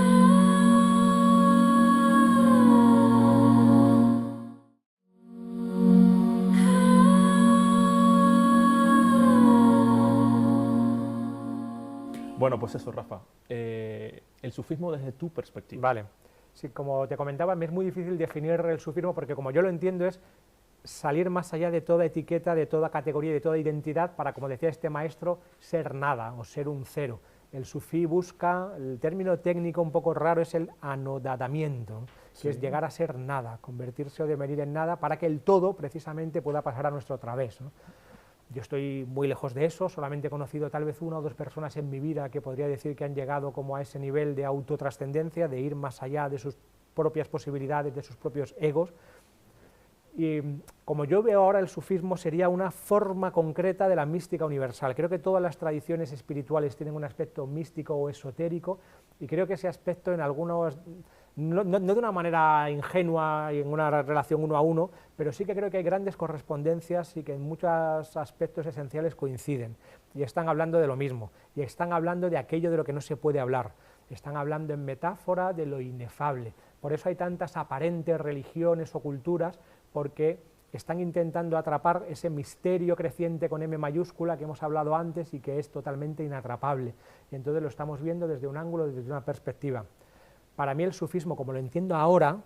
Bueno, pues eso, Rafa. El sufismo desde tu perspectiva. Vale. Sí, como te comentaba, me es muy difícil definir el sufismo porque como yo lo entiendo es salir más allá de toda etiqueta, de toda categoría, de toda identidad para, como decía este maestro, ser nada o ser un cero. el sufí busca, el término técnico un poco raro es el anodadamiento, que es llegar a ser nada, convertirse o devenir en nada para que el todo precisamente pueda pasar a nuestro través, ¿no? Yo estoy muy lejos de eso, solamente he conocido tal vez una o dos personas en mi vida que podría decir que han llegado como a ese nivel de autotrascendencia, de ir más allá de sus propias posibilidades, de sus propios egos. Y como yo veo ahora, el sufismo sería una forma concreta de la mística universal. Creo que todas las tradiciones espirituales tienen un aspecto místico o esotérico, y creo que ese aspecto en algunos, no de una manera ingenua y en una relación uno a uno, pero sí que creo que hay grandes correspondencias y que en muchos aspectos esenciales coinciden, y están hablando de lo mismo, y están hablando de aquello de lo que no se puede hablar, están hablando en metáfora de lo inefable. Por eso hay tantas aparentes religiones o culturas, porque están intentando atrapar ese misterio creciente con M mayúscula que hemos hablado antes y que es totalmente inatrapable, y entonces lo estamos viendo desde un ángulo, desde una perspectiva. Para mí el sufismo, como lo entiendo ahora,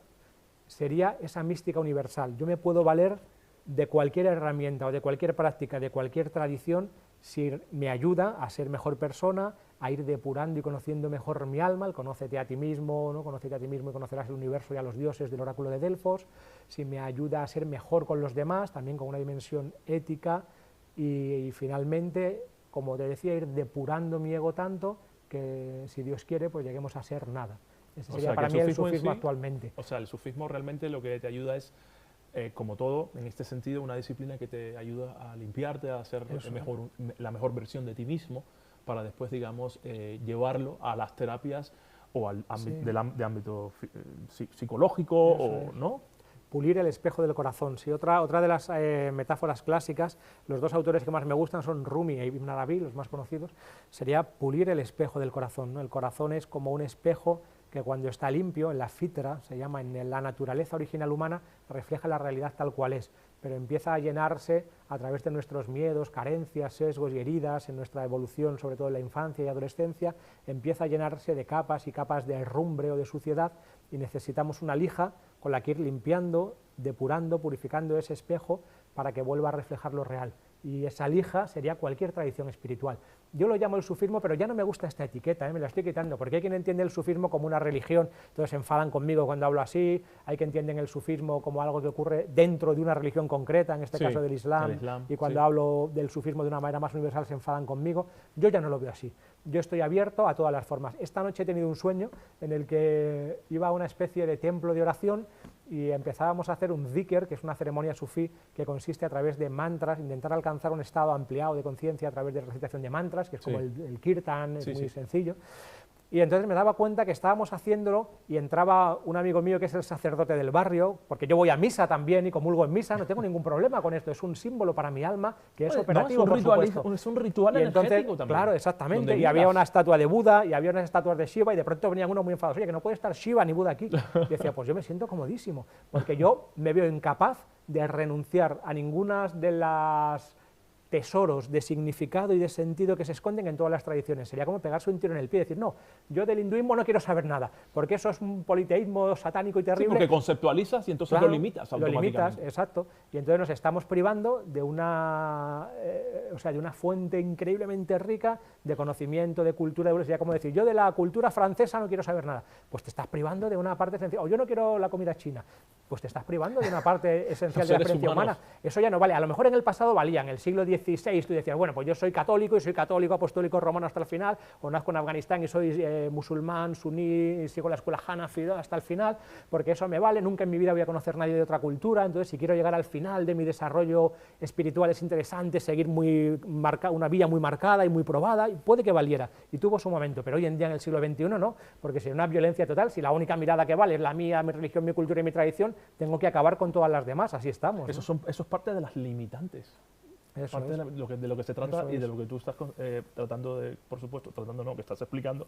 sería esa mística universal. Yo me puedo valer de cualquier herramienta o de cualquier práctica, de cualquier tradición, si me ayuda a ser mejor persona, a ir depurando y conociendo mejor mi alma, el conócete a ti mismo, ¿no? Conócete a ti mismo y conocerás el universo y a los dioses del oráculo de Delfos, si me ayuda a ser mejor con los demás, también con una dimensión ética, y finalmente, como te decía, ir depurando mi ego tanto que, si Dios quiere, pues lleguemos a ser nada. Ese sería para mí el sufismo actualmente. O sea, el sufismo realmente lo que te ayuda es, como todo, en este sentido, una disciplina que te ayuda a limpiarte, a ser la mejor versión de ti mismo, para después, digamos, llevarlo a las terapias o al de ámbito psicológico, ¿no? Pulir el espejo del corazón. Sí, otra de las metáforas clásicas, los dos autores que más me gustan son Rumi e Ibn Arabi, los más conocidos, sería pulir el espejo del corazón, ¿no? El corazón es como un espejo que cuando está limpio, en la fitra, se llama, en la naturaleza original humana, refleja la realidad tal cual es, pero empieza a llenarse a través de nuestros miedos, carencias, sesgos y heridas, en nuestra evolución, sobre todo en la infancia y adolescencia, empieza a llenarse de capas y capas de herrumbre o de suciedad, y necesitamos una lija con la que ir limpiando, depurando, purificando ese espejo para que vuelva a reflejar lo real. Y esa lija sería cualquier tradición espiritual. Yo lo llamo el sufismo, pero ya no me gusta esta etiqueta, me la estoy quitando, porque hay quien entiende el sufismo como una religión, entonces se enfadan conmigo cuando hablo así, hay quien entiende el sufismo como algo que ocurre dentro de una religión concreta, en este caso del Islam, y cuando hablo del sufismo de una manera más universal se enfadan conmigo. Yo ya no lo veo así, yo estoy abierto a todas las formas. Esta noche he tenido un sueño en el que iba a una especie de templo de oración y empezábamos a hacer un zikr, que es una ceremonia sufí que consiste a través de mantras, intentar alcanzar un estado ampliado de conciencia a través de recitación de mantras, que es como el kirtan, es muy sencillo. Y entonces me daba cuenta que estábamos haciéndolo y entraba un amigo mío que es el sacerdote del barrio, porque yo voy a misa también y comulgo en misa, no tengo ningún problema con esto, es un símbolo para mi alma que es operativo, por supuesto. Es un ritual energético también. Claro, exactamente, y había una estatua de Buda y había unas estatuas de Shiva y de pronto venían uno muy enfadados, oye, que no puede estar Shiva ni Buda aquí. Y decía, pues yo me siento comodísimo, porque yo me veo incapaz de renunciar a ninguna de las tesoros de significado y de sentido que se esconden en todas las tradiciones. Sería como pegarse un tiro en el pie y decir, no, yo del hinduismo no quiero saber nada, porque eso es un politeísmo satánico y terrible. Sí, porque conceptualizas y entonces claro, lo limitas automáticamente. Lo limitas, exacto, y entonces nos estamos privando de una, de una fuente increíblemente rica de conocimiento, de cultura, sería como decir, yo de la cultura francesa no quiero saber nada, pues te estás privando de una parte esencial, o yo no quiero la comida china, pues te estás privando de una parte esencial de la experiencia humana. Eso ya no vale, a lo mejor en el pasado valía, en el siglo XVI tú decías, bueno, pues yo soy católico y soy católico apostólico romano hasta el final, o nazco en Afganistán y soy musulmán, suní, y sigo la escuela Hanafi hasta el final, porque eso me vale, nunca en mi vida voy a conocer a nadie de otra cultura, entonces si quiero llegar al final de mi desarrollo espiritual es interesante seguir una vía muy marcada y muy probada, y puede que valiera, y tuvo su momento, pero hoy en día en el siglo XXI no, porque si hay una violencia total, si la única mirada que vale es la mía, mi religión, mi cultura y mi tradición, tengo que acabar con todas las demás, así estamos. Eso es parte de las limitantes. Parte de lo que se trata y de lo que tú estás tratando de, por supuesto, que estás explicando,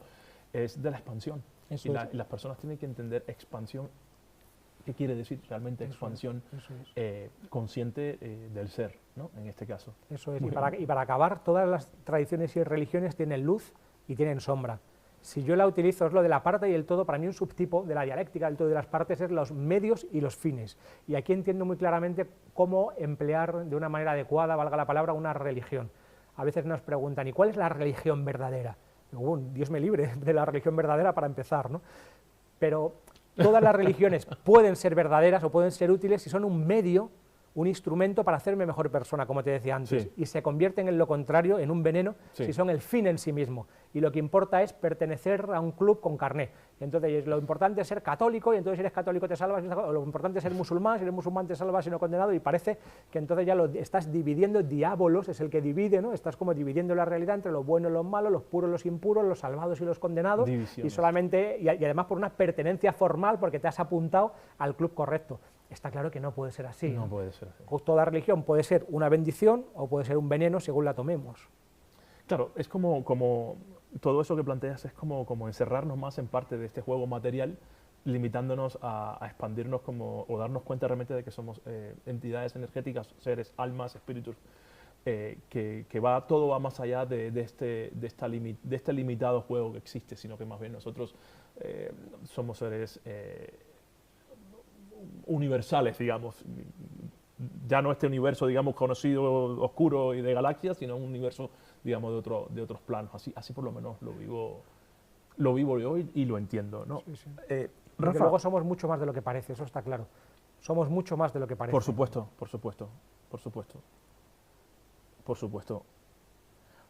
es de la expansión. Y las personas tienen que entender expansión, ¿qué quiere decir realmente expansión consciente del ser, ¿no? En este caso. Eso es, y para acabar, todas las tradiciones y religiones tienen luz y tienen sombra. Si yo la utilizo, es lo de la parte y el todo, para mí un subtipo de la dialéctica del todo y de las partes es los medios y los fines. Y aquí entiendo muy claramente cómo emplear de una manera adecuada, valga la palabra, una religión. A veces nos preguntan, ¿y cuál es la religión verdadera? Digo, Dios me libre de la religión verdadera para empezar, ¿no? Pero todas las religiones pueden ser verdaderas o pueden ser útiles si son un medio, un instrumento para hacerme mejor persona, como te decía antes, y se convierten en lo contrario, en un veneno, si son el fin en sí mismo. Y lo que importa es pertenecer a un club con carné. Entonces, lo importante es ser católico, y entonces si eres católico te salvas, o lo importante es ser musulmán, si eres musulmán te salvas y no condenado, y parece que entonces ya lo estás dividiendo, diabolos es el que divide, ¿no? Estás como dividiendo la realidad entre los buenos y los malos, los puros y los impuros, los salvados y los condenados, y solamente, y además por una pertenencia formal, porque te has apuntado al club correcto. Está claro que no puede ser así. No puede ser así. Toda religión puede ser una bendición o puede ser un veneno según la tomemos. Claro, es como todo eso que planteas es como encerrarnos más en parte de este juego material, limitándonos a expandirnos o darnos cuenta realmente de que somos entidades energéticas, seres, almas, espíritus, que todo va más allá de este limitado juego que existe, sino que más bien nosotros somos seres universales, digamos, ya no este universo, digamos, conocido, oscuro y de galaxias, sino un universo, digamos, de otros planos. Así por lo menos lo vivo yo y lo entiendo, ¿no? Sí, sí. Rafa, luego somos mucho más de lo que parece, eso está claro. Somos mucho más de lo que parece. Por supuesto, por supuesto, por supuesto. Por supuesto.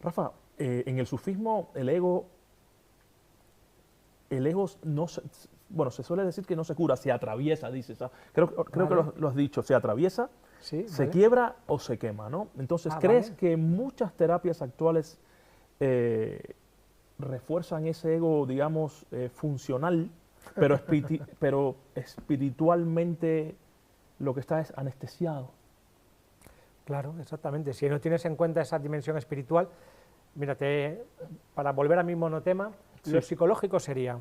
Rafa, en el sufismo el ego no se, bueno, se suele decir que no se cura, se atraviesa, dices. Creo que lo has dicho, se atraviesa, sí, se quiebra o se quema, ¿no? Entonces, ¿crees que muchas terapias actuales refuerzan ese ego, digamos, funcional, pero espiritualmente lo que está es anestesiado? Claro, exactamente. Si no tienes en cuenta esa dimensión espiritual, mírate, para volver al mismo monotema, lo psicológico sería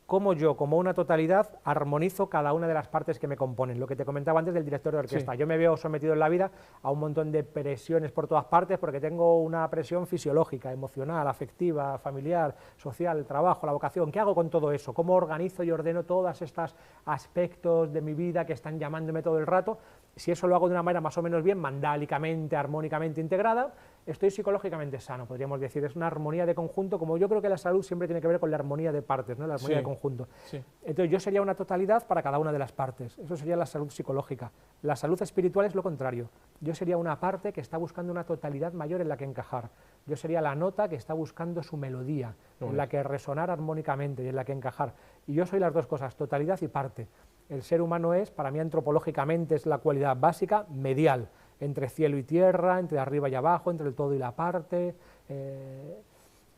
cómo yo, como una totalidad, armonizo cada una de las partes que me componen. Lo que te comentaba antes del director de orquesta. Yo me veo sometido en la vida a un montón de presiones por todas partes porque tengo una presión fisiológica, emocional, afectiva, familiar, social, el trabajo, la vocación. ¿Qué hago con todo eso? ¿Cómo organizo y ordeno todos estos aspectos de mi vida que están llamándome todo el rato? Si eso lo hago de una manera más o menos bien, mandálicamente, armónicamente integrada, estoy psicológicamente sano, podríamos decir. Es una armonía de conjunto, como yo creo que la salud siempre tiene que ver con la armonía de partes, ¿no? La armonía de conjunto. Entonces yo sería una totalidad para cada una de las partes. Eso sería la salud psicológica. La salud espiritual es lo contrario. Yo sería una parte que está buscando una totalidad mayor en la que encajar. Yo sería la nota que está buscando su melodía, en la que resonar armónicamente y en la que encajar. Y yo soy las dos cosas, totalidad y parte. El ser humano es, para mí antropológicamente, es la cualidad básica medial, entre cielo y tierra, entre arriba y abajo, entre el todo y la parte,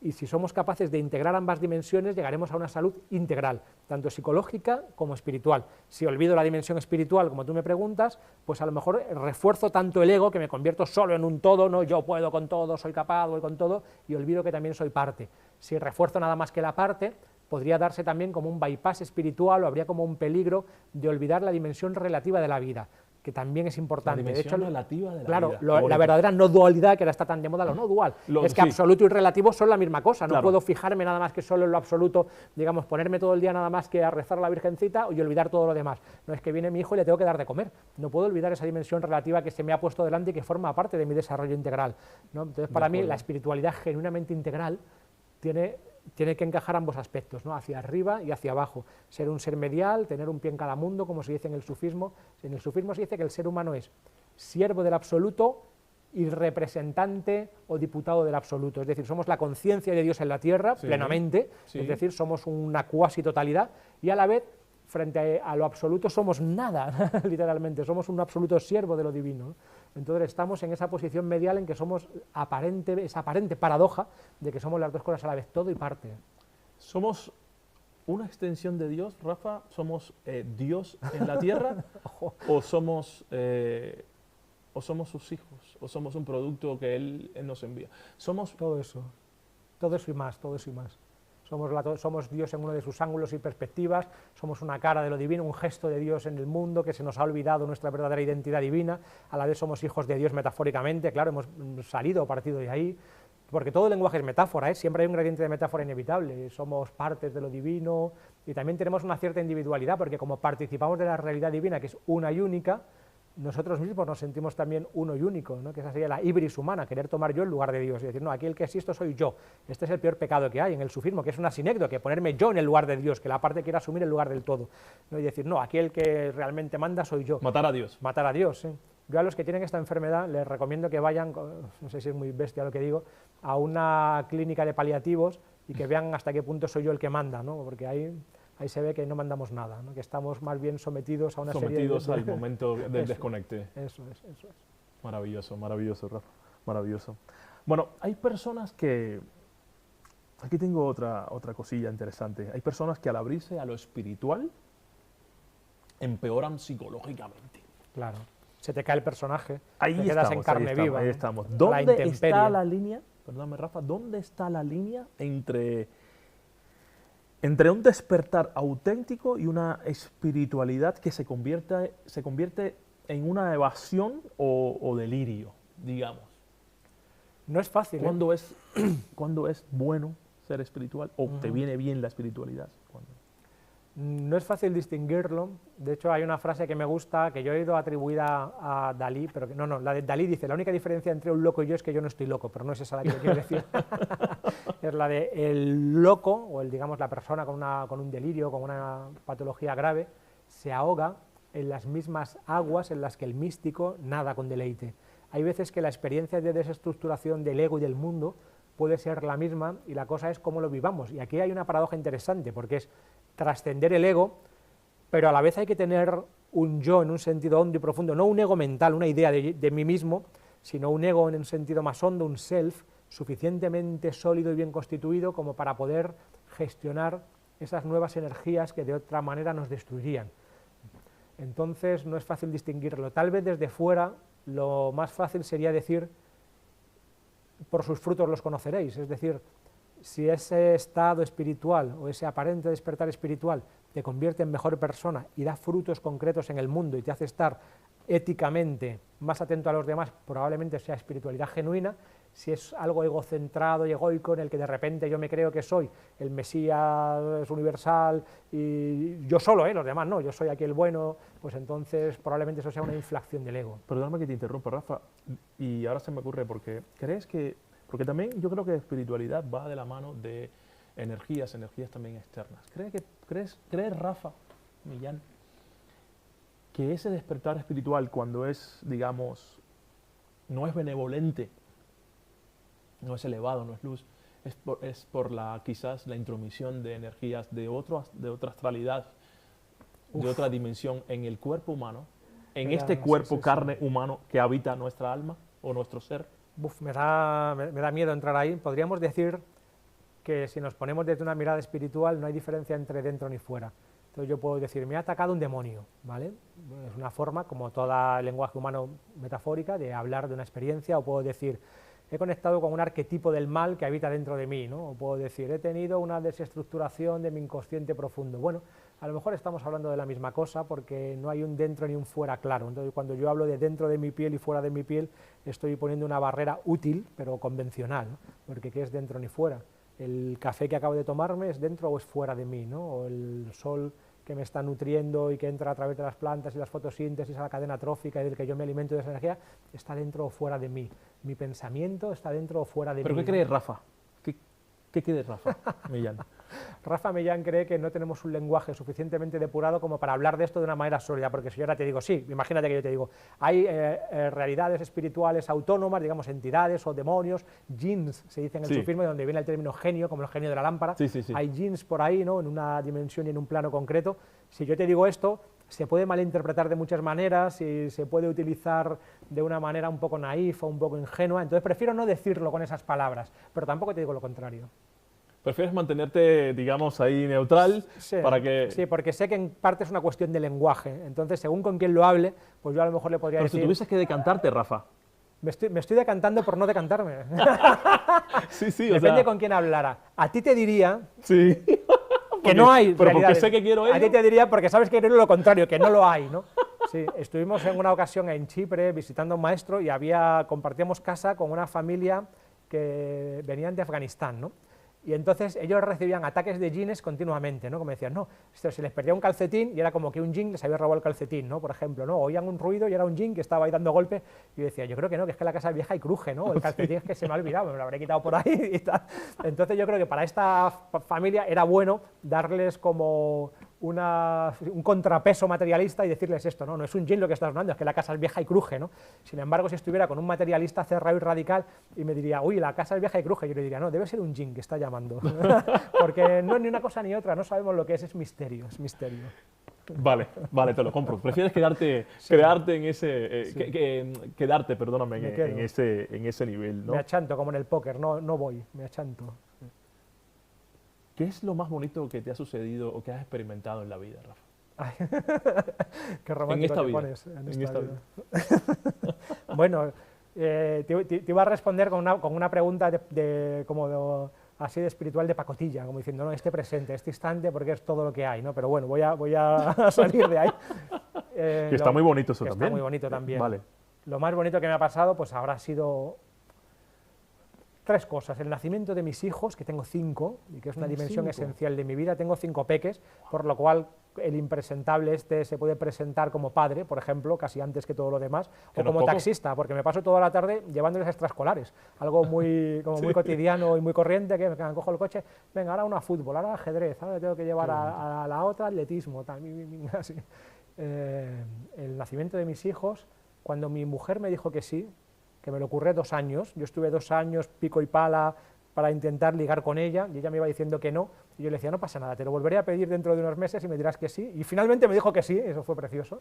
y si somos capaces de integrar ambas dimensiones, llegaremos a una salud integral, tanto psicológica como espiritual. Si olvido la dimensión espiritual, como tú me preguntas, pues a lo mejor refuerzo tanto el ego que me convierto solo en un todo, no, yo puedo con todo, soy capaz, voy con todo, y olvido que también soy parte. Si refuerzo nada más que la parte, podría darse también como un bypass espiritual o habría como un peligro de olvidar la dimensión relativa de la vida, que también es importante. La dimensión relativa de la vida. Claro, la verdadera no dualidad, que ahora está tan de moda, lo no dual, es que absoluto y relativo son la misma cosa, no puedo fijarme nada más que solo en lo absoluto, digamos, ponerme todo el día nada más que a rezar a la Virgencita y olvidar todo lo demás. No es que viene mi hijo y le tengo que dar de comer, no puedo olvidar esa dimensión relativa que se me ha puesto delante y que forma parte de mi desarrollo integral, ¿no? Entonces, para mí, la espiritualidad genuinamente integral tiene que encajar ambos aspectos, ¿no? Hacia arriba y hacia abajo, ser un ser medial, tener un pie en cada mundo, como se dice en el sufismo. En el sufismo se dice que el ser humano es siervo del absoluto y representante o diputado del absoluto, es decir, somos la conciencia de Dios en la tierra, plenamente, es decir, somos una cuasi totalidad, y a la vez, frente a lo absoluto, somos nada, literalmente, somos un absoluto siervo de lo divino, ¿no? Entonces estamos en esa posición medial en que somos esa aparente paradoja de que somos las dos cosas a la vez, todo y parte. ¿Somos una extensión de Dios, Rafa? ¿Somos Dios en la tierra? ¿O somos sus hijos? ¿O somos un producto que Él nos envía? Somos todo eso y más, todo eso y más. Somos Dios en uno de sus ángulos y perspectivas, somos una cara de lo divino, un gesto de Dios en el mundo, que se nos ha olvidado nuestra verdadera identidad divina, a la vez somos hijos de Dios metafóricamente, claro, hemos salido o partido de ahí, porque todo el lenguaje es metáfora, ¿eh? Siempre hay un gradiente de metáfora inevitable, somos partes de lo divino, y también tenemos una cierta individualidad, porque como participamos de la realidad divina, que es una y única, nosotros mismos nos sentimos también uno y único, ¿no? Que esa sería la ibris humana, querer tomar yo en lugar de Dios, y decir, no, aquí el que existo soy yo. Este es el peor pecado que hay en el sufismo, que es una sinécdoque, ponerme yo en el lugar de Dios, que la parte quiera asumir el lugar del todo, ¿no? Y decir, no, aquí el que realmente manda soy yo. Matar a Dios. Matar a Dios, sí. Yo a los que tienen esta enfermedad les recomiendo que vayan, no sé si es muy bestia lo que digo, a una clínica de paliativos y que vean hasta qué punto soy yo el que manda, ¿no? Porque ahí se ve que no mandamos nada, ¿no? Que estamos más bien sometidos a una serie de... al momento del desconecte. Eso es. Maravilloso, maravilloso, Rafa, maravilloso. Bueno, hay personas que... Aquí tengo otra cosilla interesante. Hay personas que al abrirse a lo espiritual empeoran psicológicamente. Claro. Se te cae el personaje, ahí te quedas en carne viva. Ahí estamos. ¿Dónde está la línea? Perdóname, Rafa, ¿dónde está la línea entre un despertar auténtico y una espiritualidad que se convierte en una evasión o delirio, digamos? No es fácil. ¿Cuándo es bueno ser espiritual o te viene bien la espiritualidad? ¿Cuándo? No es fácil distinguirlo. De hecho, hay una frase que me gusta, que yo he ido atribuida a Dalí, pero que, no, la de Dalí dice, la única diferencia entre un loco y yo es que yo no estoy loco, pero no es esa la que yo quiero decir. Es la de el loco, o digamos la persona con un delirio, con una patología grave, se ahoga en las mismas aguas en las que el místico nada con deleite. Hay veces que la experiencia de desestructuración del ego y del mundo puede ser la misma y la cosa es cómo lo vivamos. Y aquí hay una paradoja interesante, porque es trascender el ego, pero a la vez hay que tener un yo en un sentido hondo y profundo, no un ego mental, una idea de mí mismo, sino un ego en un sentido más hondo, un self, suficientemente sólido y bien constituido como para poder gestionar esas nuevas energías que de otra manera nos destruirían. Entonces no es fácil distinguirlo. Tal vez desde fuera lo más fácil sería decir, por sus frutos los conoceréis, es decir, si ese estado espiritual o ese aparente despertar espiritual te convierte en mejor persona y da frutos concretos en el mundo y te hace estar éticamente más atento a los demás, probablemente sea espiritualidad genuina. Si es algo egocentrado y egoico en el que de repente yo me creo que soy el Mesías universal y yo solo, los demás no, yo soy aquí el bueno, pues entonces probablemente eso sea una inflación del ego. Perdóname que te interrumpa, Rafa, y ahora se me ocurre, porque porque también yo creo que espiritualidad va de la mano de energías también externas. ¿Crees, Rafa Millán, que ese despertar espiritual, cuando es, digamos, no es benevolente, no es elevado, no es luz, es por quizás la intromisión de energías de otra astralidad, de otra dimensión en el cuerpo humano, en este cuerpo carne humano que habita nuestra alma o nuestro ser? Me da miedo entrar ahí. Podríamos decir que si nos ponemos desde una mirada espiritual no hay diferencia entre dentro ni fuera. Entonces yo puedo decir, me ha atacado un demonio, ¿vale? Es una forma, como todo el lenguaje humano metafórica, de hablar de una experiencia, o puedo decir, he conectado con un arquetipo del mal que habita dentro de mí, ¿no? O puedo decir, he tenido una desestructuración de mi inconsciente profundo. Bueno, a lo mejor estamos hablando de la misma cosa porque no hay un dentro ni un fuera claro. Entonces, cuando yo hablo de dentro de mi piel y fuera de mi piel, estoy poniendo una barrera útil, pero convencional, ¿no? Porque ¿qué es dentro ni fuera? El café que acabo de tomarme es dentro o es fuera de mí, ¿no? O el sol que me está nutriendo y que entra a través de las plantas y las fotosíntesis a la cadena trófica y del que yo me alimento de esa energía, está dentro o fuera de mí. Mi pensamiento está dentro o fuera de mí. ¿Pero qué crees, Rafa? ¿Qué crees, Rafa Millán? Rafa Millán cree que no tenemos un lenguaje suficientemente depurado como para hablar de esto de una manera sólida, porque si yo ahora te digo, sí, imagínate que yo te digo, hay realidades espirituales autónomas, digamos entidades o demonios, jinns se dice en el sufismo, de donde viene el término genio, como el genio de la lámpara, hay jinns por ahí, ¿no? En una dimensión y en un plano concreto. Si yo te digo esto, se puede malinterpretar de muchas maneras y se puede utilizar de una manera un poco naif o un poco ingenua, entonces prefiero no decirlo con esas palabras, pero tampoco te digo lo contrario. ¿Prefieres mantenerte, digamos, ahí neutral? Sí, para que... sí, porque sé que en parte es una cuestión de lenguaje, entonces según con quién lo hable, pues yo a lo mejor le podría decir... Pero si tuvieses que decantarte, Rafa. Me estoy decantando por no decantarme. Depende con quién hablara. A ti te diría... Sí. Que no hay pero porque sé que quiero ello. A ti te diría porque sabes que quiero lo contrario, que no lo hay, ¿no? Sí, estuvimos en una ocasión en Chipre visitando a un maestro y compartíamos casa con una familia que venían de Afganistán, ¿no? Y entonces ellos recibían ataques de jeans continuamente, ¿no? Como decían, no, esto, se les perdía un calcetín y era como que un jean les había robado el calcetín, ¿no? Por ejemplo, ¿no? Oían un ruido y era un jean que estaba ahí dando golpes y yo decía, yo creo que no, que es que la casa es vieja y cruje, ¿no? El calcetín es que se me ha olvidado, me lo habré quitado por ahí y tal. Entonces yo creo que para esta familia era bueno darles como un contrapeso materialista y decirles esto, ¿no? No es un jean lo que estás hablando, es que la casa es vieja y cruje, ¿no? Sin embargo, si estuviera con un materialista cerrado y radical y me diría, uy, la casa es vieja y cruje, yo le diría, no, debe ser un jean que está llamando, porque no es ni una cosa ni otra, no sabemos lo que es misterio, es misterio. Vale, vale, te lo compro. ¿Prefieres quedarte en ese, quedarte, perdóname, en ese nivel, ¿no? Me achanto, como en el póker, no voy, me achanto. ¿Qué es lo más bonito que te ha sucedido o que has experimentado en la vida, Rafa? Ay, qué romántico te pones en esta vida. Bueno, te iba a responder con una pregunta así de espiritual de pacotilla, como diciendo, no, este presente, este instante, porque es todo lo que hay, ¿no? Pero bueno, voy a salir de ahí. Que está muy bonito eso también. Está muy bonito también. Vale. Lo más bonito que me ha pasado, pues habrá sido 3 cosas. El nacimiento de mis hijos, que tengo 5, y que es una dimensión esencial de mi vida. Tengo 5 peques, por lo cual el impresentable se puede presentar como padre, por ejemplo, casi antes que todo lo demás, o como taxista, porque me paso toda la tarde llevándoles extraescolares, algo muy cotidiano y muy corriente, que me cojo el coche, venga, ahora una fútbol, ahora ajedrez, ahora tengo que llevar a la otra atletismo, tal, así. El nacimiento de mis hijos, cuando mi mujer me dijo que sí, que me lo ocurrió 2 años, yo estuve 2 años pico y pala para intentar ligar con ella, y ella me iba diciendo que no, y yo le decía, no pasa nada, te lo volveré a pedir dentro de unos meses y me dirás que sí, y finalmente me dijo que sí, eso fue precioso.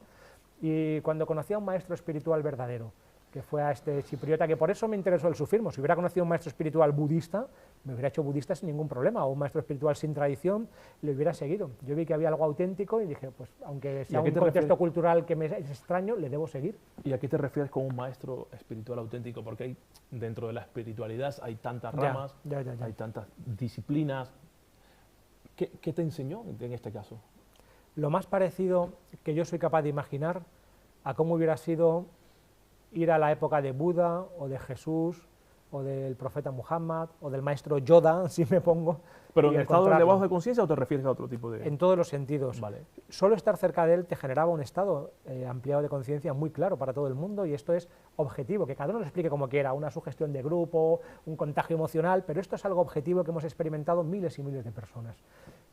Y cuando conocí a un maestro espiritual verdadero, que fue a este chipriota, que por eso me interesó el sufismo. Si hubiera conocido a un maestro espiritual budista, me hubiera hecho budista sin ningún problema, o un maestro espiritual sin tradición, le hubiera seguido. Yo vi que había algo auténtico y dije, pues aunque sea un contexto cultural que me es extraño, le debo seguir. ¿Y a qué te refieres con un maestro espiritual auténtico? Porque dentro de la espiritualidad hay tantas ramas, hay tantas disciplinas. ¿Qué te enseñó en este caso? Lo más parecido que yo soy capaz de imaginar a cómo hubiera sido ir a la época de Buda, o de Jesús, o del profeta Muhammad, o del maestro Yoda, si me pongo. ¿Pero en el estado elevado de conciencia o te refieres a otro tipo de...? En todos los sentidos. Vale. Solo estar cerca de él te generaba un estado ampliado de conciencia muy claro para todo el mundo, y esto es objetivo, que cada uno lo explique como quiera, una sugestión de grupo, un contagio emocional, pero esto es algo objetivo que hemos experimentado miles y miles de personas.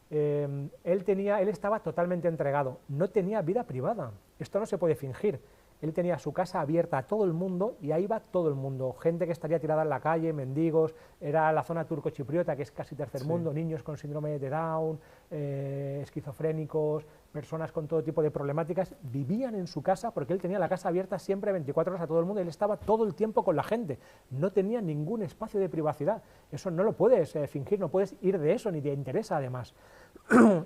Él estaba totalmente entregado, no tenía vida privada, esto no se puede fingir. Él tenía su casa abierta a todo el mundo y ahí va todo el mundo, gente que estaría tirada en la calle, mendigos, era la zona turco-chipriota, que es casi tercer mundo, niños con síndrome de Down, esquizofrénicos, personas con todo tipo de problemáticas, vivían en su casa porque él tenía la casa abierta siempre 24 horas a todo el mundo, él estaba todo el tiempo con la gente, no tenía ningún espacio de privacidad, eso no lo puedes fingir, no puedes ir de eso, ni te interesa además.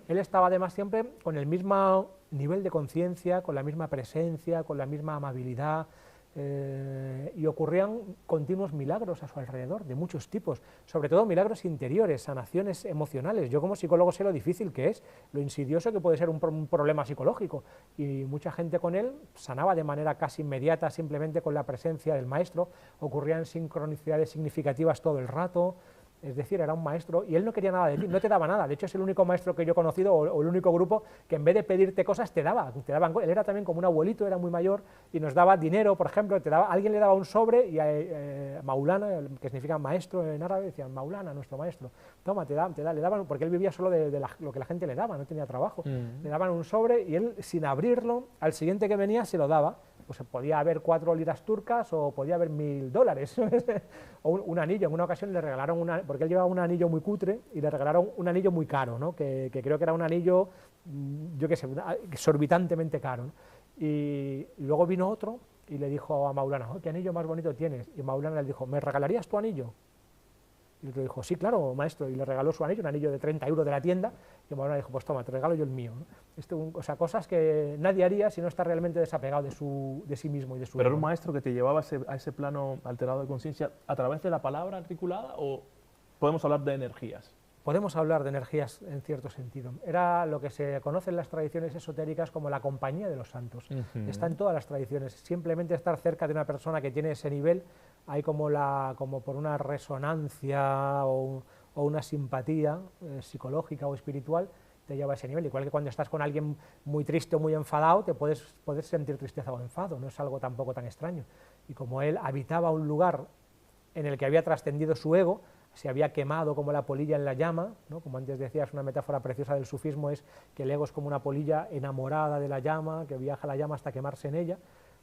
Él estaba además siempre con el mismo nivel de conciencia, con la misma presencia, con la misma amabilidad, y ocurrían continuos milagros a su alrededor, de muchos tipos, sobre todo milagros interiores, sanaciones emocionales. Yo como psicólogo sé lo difícil que es, lo insidioso que puede ser un problema psicológico, y mucha gente con él sanaba de manera casi inmediata, simplemente con la presencia del maestro, ocurrían sincronicidades significativas todo el rato. Es decir, era un maestro y él no quería nada de ti, no te daba nada. De hecho, es el único maestro que yo he conocido, o el único grupo, que en vez de pedirte cosas te daban. Él era también como un abuelito, era muy mayor, y nos daba dinero, por ejemplo, alguien le daba un sobre, y Maulana, que significa maestro en árabe, decían, Maulana, nuestro maestro, toma, le daban, porque él vivía solo de lo que la gente le daba, no tenía trabajo. Le daban un sobre y él, sin abrirlo, al siguiente que venía se lo daba. Pues podía haber 4 liras turcas o podía haber $1000 o un anillo. En una ocasión le regalaron porque él llevaba un anillo muy cutre y le regalaron un anillo muy caro, ¿no? que creo que era un anillo, yo qué sé, exorbitantemente caro, ¿no? Y luego vino otro y le dijo a Maulana, oh, ¿qué anillo más bonito tienes? Y Maulana le dijo, ¿me regalarías tu anillo? Y el otro dijo, sí, claro, maestro, y le regaló su anillo, un anillo de 30 € de la tienda, y Maulana dijo, pues toma, te regalo yo el mío, ¿no? O sea, cosas que nadie haría si no está realmente desapegado de sí mismo y de su ¿Pero era un maestro que te llevaba a ese plano alterado de conciencia a través de la palabra articulada, o podemos hablar de energías? Podemos hablar de energías en cierto sentido. Era lo que se conoce en las tradiciones esotéricas como la compañía de los santos. Está en todas las tradiciones. Simplemente estar cerca de una persona que tiene ese nivel, hay como por una resonancia o o una simpatía psicológica o espiritual te lleva a ese nivel. Igual que cuando estás con alguien muy triste o muy enfadado, te puedes sentir tristeza o enfado, no es algo tampoco tan extraño. Y como él habitaba un lugar en el que había trascendido su ego, se había quemado como la polilla en la llama, ¿no? Como antes decías, una metáfora preciosa del sufismo es que el ego es como una polilla enamorada de la llama, que viaja la llama hasta quemarse en ella,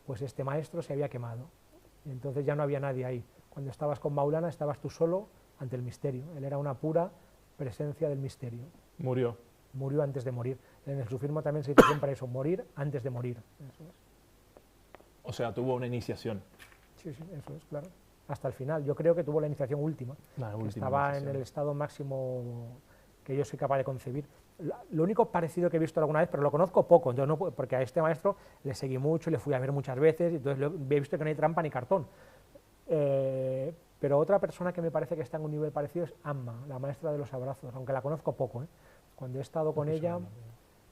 pues este maestro se había quemado, y entonces ya no había nadie ahí. Cuando estabas con Maulana estabas tú solo ante el misterio, él era una pura presencia del misterio. Murió. Murió antes de morir. En el sufismo también se dice siempre eso, morir antes de morir. Eso es. O sea, tuvo una iniciación. Sí, sí, eso es, claro. Hasta el final. Yo creo que tuvo la iniciación última. Estaba en el estado máximo que yo soy capaz de concebir. Lo único parecido que he visto alguna vez, pero lo conozco poco, entonces no, porque a este maestro le seguí mucho, le fui a ver muchas veces, y entonces he visto que no hay trampa ni cartón. Pero otra persona que me parece que está en un nivel parecido es Amma, la maestra de los abrazos, aunque la conozco poco. Cuando he estado con ella,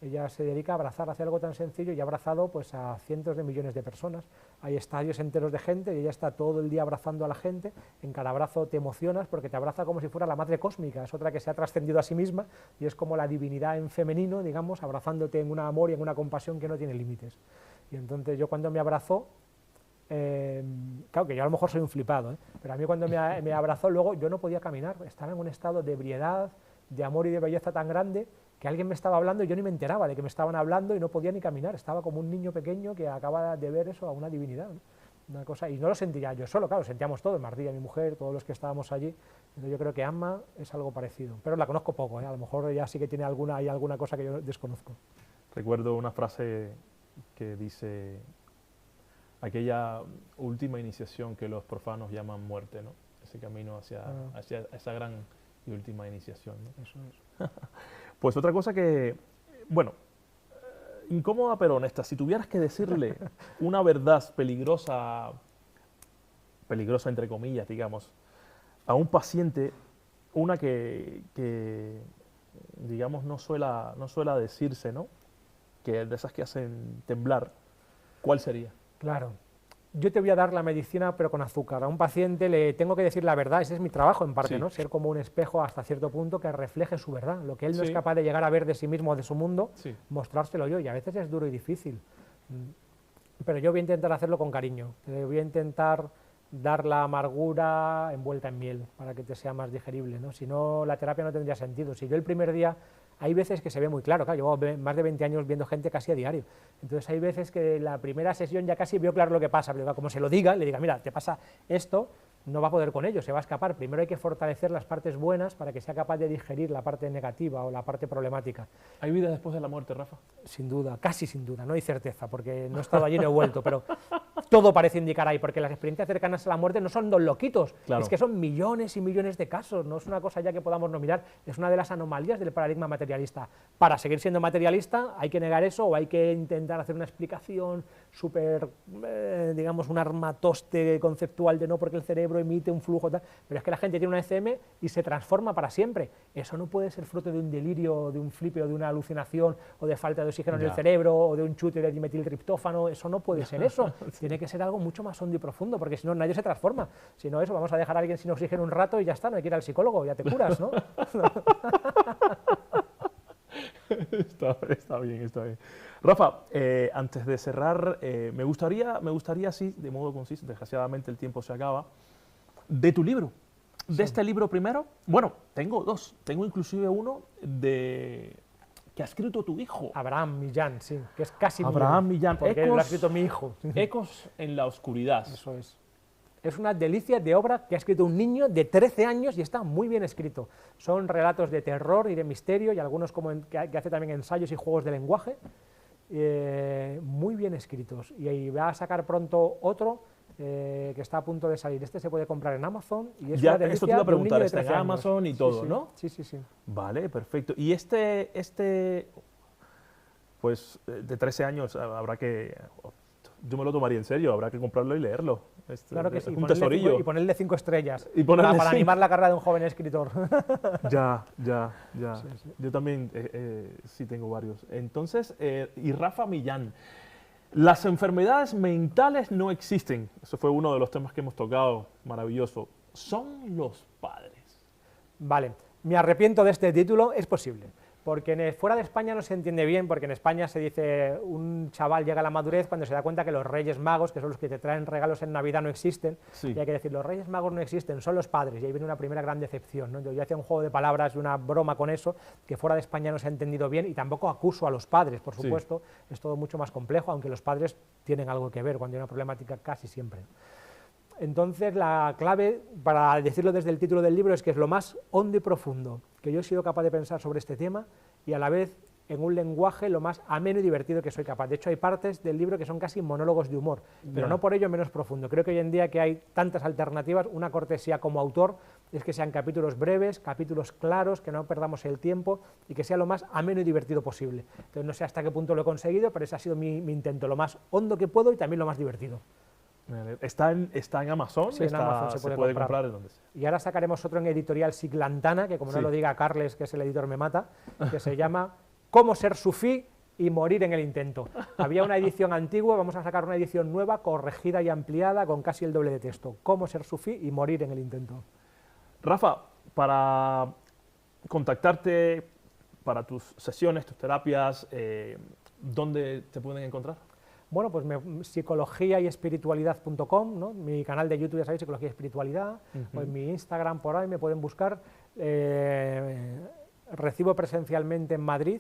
ella se dedica a abrazar, hace algo tan sencillo y ha abrazado pues, a cientos de millones de personas. Hay estadios enteros de gente y ella está todo el día abrazando a la gente. En cada abrazo te emocionas porque te abraza como si fuera la madre cósmica, es otra que se ha trascendido a sí misma y es como la divinidad en femenino, digamos, abrazándote en un amor y en una compasión que no tiene límites. Y entonces yo cuando me abrazó, claro que yo a lo mejor soy un flipado, pero a mí cuando me abrazó luego yo no podía caminar, estaba en un estado de ebriedad, de amor y de belleza tan grande que alguien me estaba hablando y yo ni me enteraba de que me estaban hablando y no podía ni caminar, estaba como un niño pequeño que acaba de ver eso a una divinidad, ¿no? Una cosa, y no lo sentía yo solo, claro, lo sentíamos todos, Mardía, mi mujer, todos los que estábamos allí. Entonces yo creo que Amma es algo parecido, pero la conozco poco, a lo mejor ella sí que tiene hay alguna cosa que yo desconozco. Recuerdo una frase que dice, aquella última iniciación que los profanos llaman muerte, ¿no? Ese camino hacia esa gran y última iniciación, ¿no? Eso es. Pues otra cosa que, bueno, incómoda pero honesta, si tuvieras que decirle una verdad peligrosa entre comillas, digamos, a un paciente, una que digamos no suela decirse, ¿no? Que de esas que hacen temblar, ¿cuál sería? Claro. Yo te voy a dar la medicina pero con azúcar. A un paciente le tengo que decir la verdad, ese es mi trabajo en parte, Sí. ¿no? Ser como un espejo hasta cierto punto que refleje su verdad. Lo que él no Sí. es capaz de llegar a ver de sí mismo o de su mundo, Sí. mostrárselo yo, y a veces es duro y difícil. Pero yo voy a intentar hacerlo con cariño, voy a intentar dar la amargura envuelta en miel para que te sea más digerible, ¿no? Si no, la terapia no tendría sentido. Si yo el primer día, hay veces que se ve muy claro, llevo más de 20 años viendo gente casi a diario, entonces hay veces que la primera sesión ya casi veo claro lo que pasa, pero como se lo diga, le diga, mira, te pasa esto, no va a poder con ello, se va a escapar. Primero hay que fortalecer las partes buenas para que sea capaz de digerir la parte negativa o la parte problemática. ¿Hay vida después de la muerte, Rafa? Sin duda, casi sin duda, no hay certeza, porque no he estado allí, no he vuelto, pero todo parece indicar ahí, porque las experiencias cercanas a la muerte no son dos loquitos, Claro. es que son millones y millones de casos, no es una cosa ya que podamos no mirar, es una de las anomalías del paradigma materialista. Para seguir siendo materialista hay que negar eso o hay que intentar hacer una explicación súper, digamos, un armatoste conceptual de no porque el cerebro emite un flujo, tal, pero es que la gente tiene una ECM y se transforma para siempre. Eso no puede ser fruto de un delirio, de un flipe o de una alucinación o de falta de oxígeno en el cerebro o de un chute de dimetiltriptófano, eso no puede ser eso. Sí. Tiene que ser algo mucho más hondo y profundo, porque si no nadie se transforma. Si no eso, vamos a dejar a alguien sin oxígeno un rato y ya está, no hay que ir al psicólogo, ya te curas, ¿no? Está bien, está bien. Rafa, antes de cerrar, me gustaría así, de modo conciso, desgraciadamente el tiempo se acaba, de tu libro. De Sí. este libro primero, bueno, tengo dos, tengo inclusive uno que ha escrito tu hijo. Abraham Millán, sí, que es casi Abraham mío, Millán. porque lo ha escrito mi hijo. Ecos en la oscuridad. Eso es. Es una delicia de obra que ha escrito un niño de 13 años y está muy bien escrito. Son relatos de terror y de misterio y algunos que hace también ensayos y juegos de lenguaje, muy bien escritos. Y ahí va a sacar pronto otro que está a punto de salir. Este se puede comprar en Amazon y es Ya, una delicia. eso te iba a preguntar, de un niño de está en 13 años. Amazon y todo, sí, ¿no? Sí, sí, sí. Vale, perfecto. Y pues de 13 años habrá que... Yo me lo tomaría en serio, habrá que comprarlo y leerlo. Claro que sí, Es un tesorillo. y ponerle 5 estrellas Y ponerle para cinco. animar la carrera de un joven escritor. Ya. Sí, sí. Yo también sí tengo varios. Entonces, y Rafa Millán, las enfermedades mentales no existen. Eso fue uno de los temas que hemos tocado, maravilloso. Son los padres. Vale, me arrepiento de este título, es posible. Porque fuera de España no se entiende bien, porque en España se dice un chaval llega a la madurez cuando se da cuenta que los Reyes Magos, que son los que te traen regalos en Navidad, no existen, Sí. y hay que decir, los Reyes Magos no existen, son los padres, y ahí viene una primera gran decepción, ¿no? Yo hacía un juego de palabras y una broma con eso, que fuera de España no se ha entendido bien, y tampoco acuso a los padres, por supuesto, es todo mucho más complejo, aunque los padres tienen algo que ver cuando hay una problemática casi siempre. Entonces, la clave, para decirlo desde el título del libro, es que es lo más hondo y profundo que yo he sido capaz de pensar sobre este tema y a la vez en un lenguaje lo más ameno y divertido que soy capaz. De hecho, hay partes del libro que son casi monólogos de humor, pero no por ello menos profundo. Creo que hoy en día que hay tantas alternativas, una cortesía como autor es que sean capítulos breves, capítulos claros, que no perdamos el tiempo y que sea lo más ameno y divertido posible. Entonces, no sé hasta qué punto lo he conseguido, pero ese ha sido mi intento, lo más hondo que puedo y también lo más divertido. Está en Amazon, Sí, en Amazon se puede comprar en donde sea. Y ahora sacaremos otro en editorial Siglantana, que como no lo diga Carles, que es el editor, me mata, que se llama Cómo ser sufí y morir en el intento. Había una edición antigua, vamos a sacar una edición nueva, corregida y ampliada, con casi el doble de texto. Cómo ser sufí y morir en el intento. Rafa, para contactarte para tus sesiones, tus terapias, ¿dónde te pueden encontrar? Bueno, pues psicología y espiritualidad.com, ¿no? Mi canal de YouTube, ya sabéis, Psicología y Espiritualidad, o en mi Instagram por ahí me pueden buscar. Recibo presencialmente en Madrid,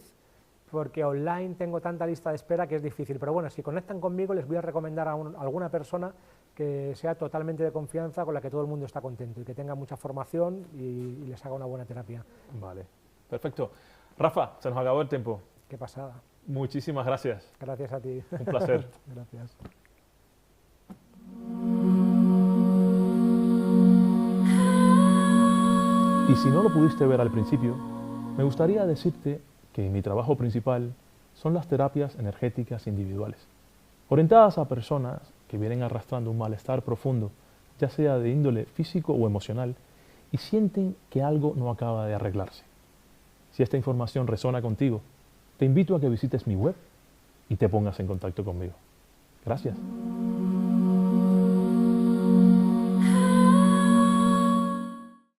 porque online tengo tanta lista de espera que es difícil, pero bueno, si conectan conmigo les voy a recomendar a alguna persona que sea totalmente de confianza, con la que todo el mundo está contento y que tenga mucha formación y les haga una buena terapia. Vale, perfecto. Rafa, se nos acabó el tiempo. Qué pasada. Muchísimas gracias. Gracias a ti. Un placer. Gracias. Y si no lo pudiste ver al principio, me gustaría decirte que mi trabajo principal son las terapias energéticas individuales, orientadas a personas que vienen arrastrando un malestar profundo, ya sea de índole físico o emocional, y sienten que algo no acaba de arreglarse. Si esta información resuena contigo, te invito a que visites mi web y te pongas en contacto conmigo. Gracias.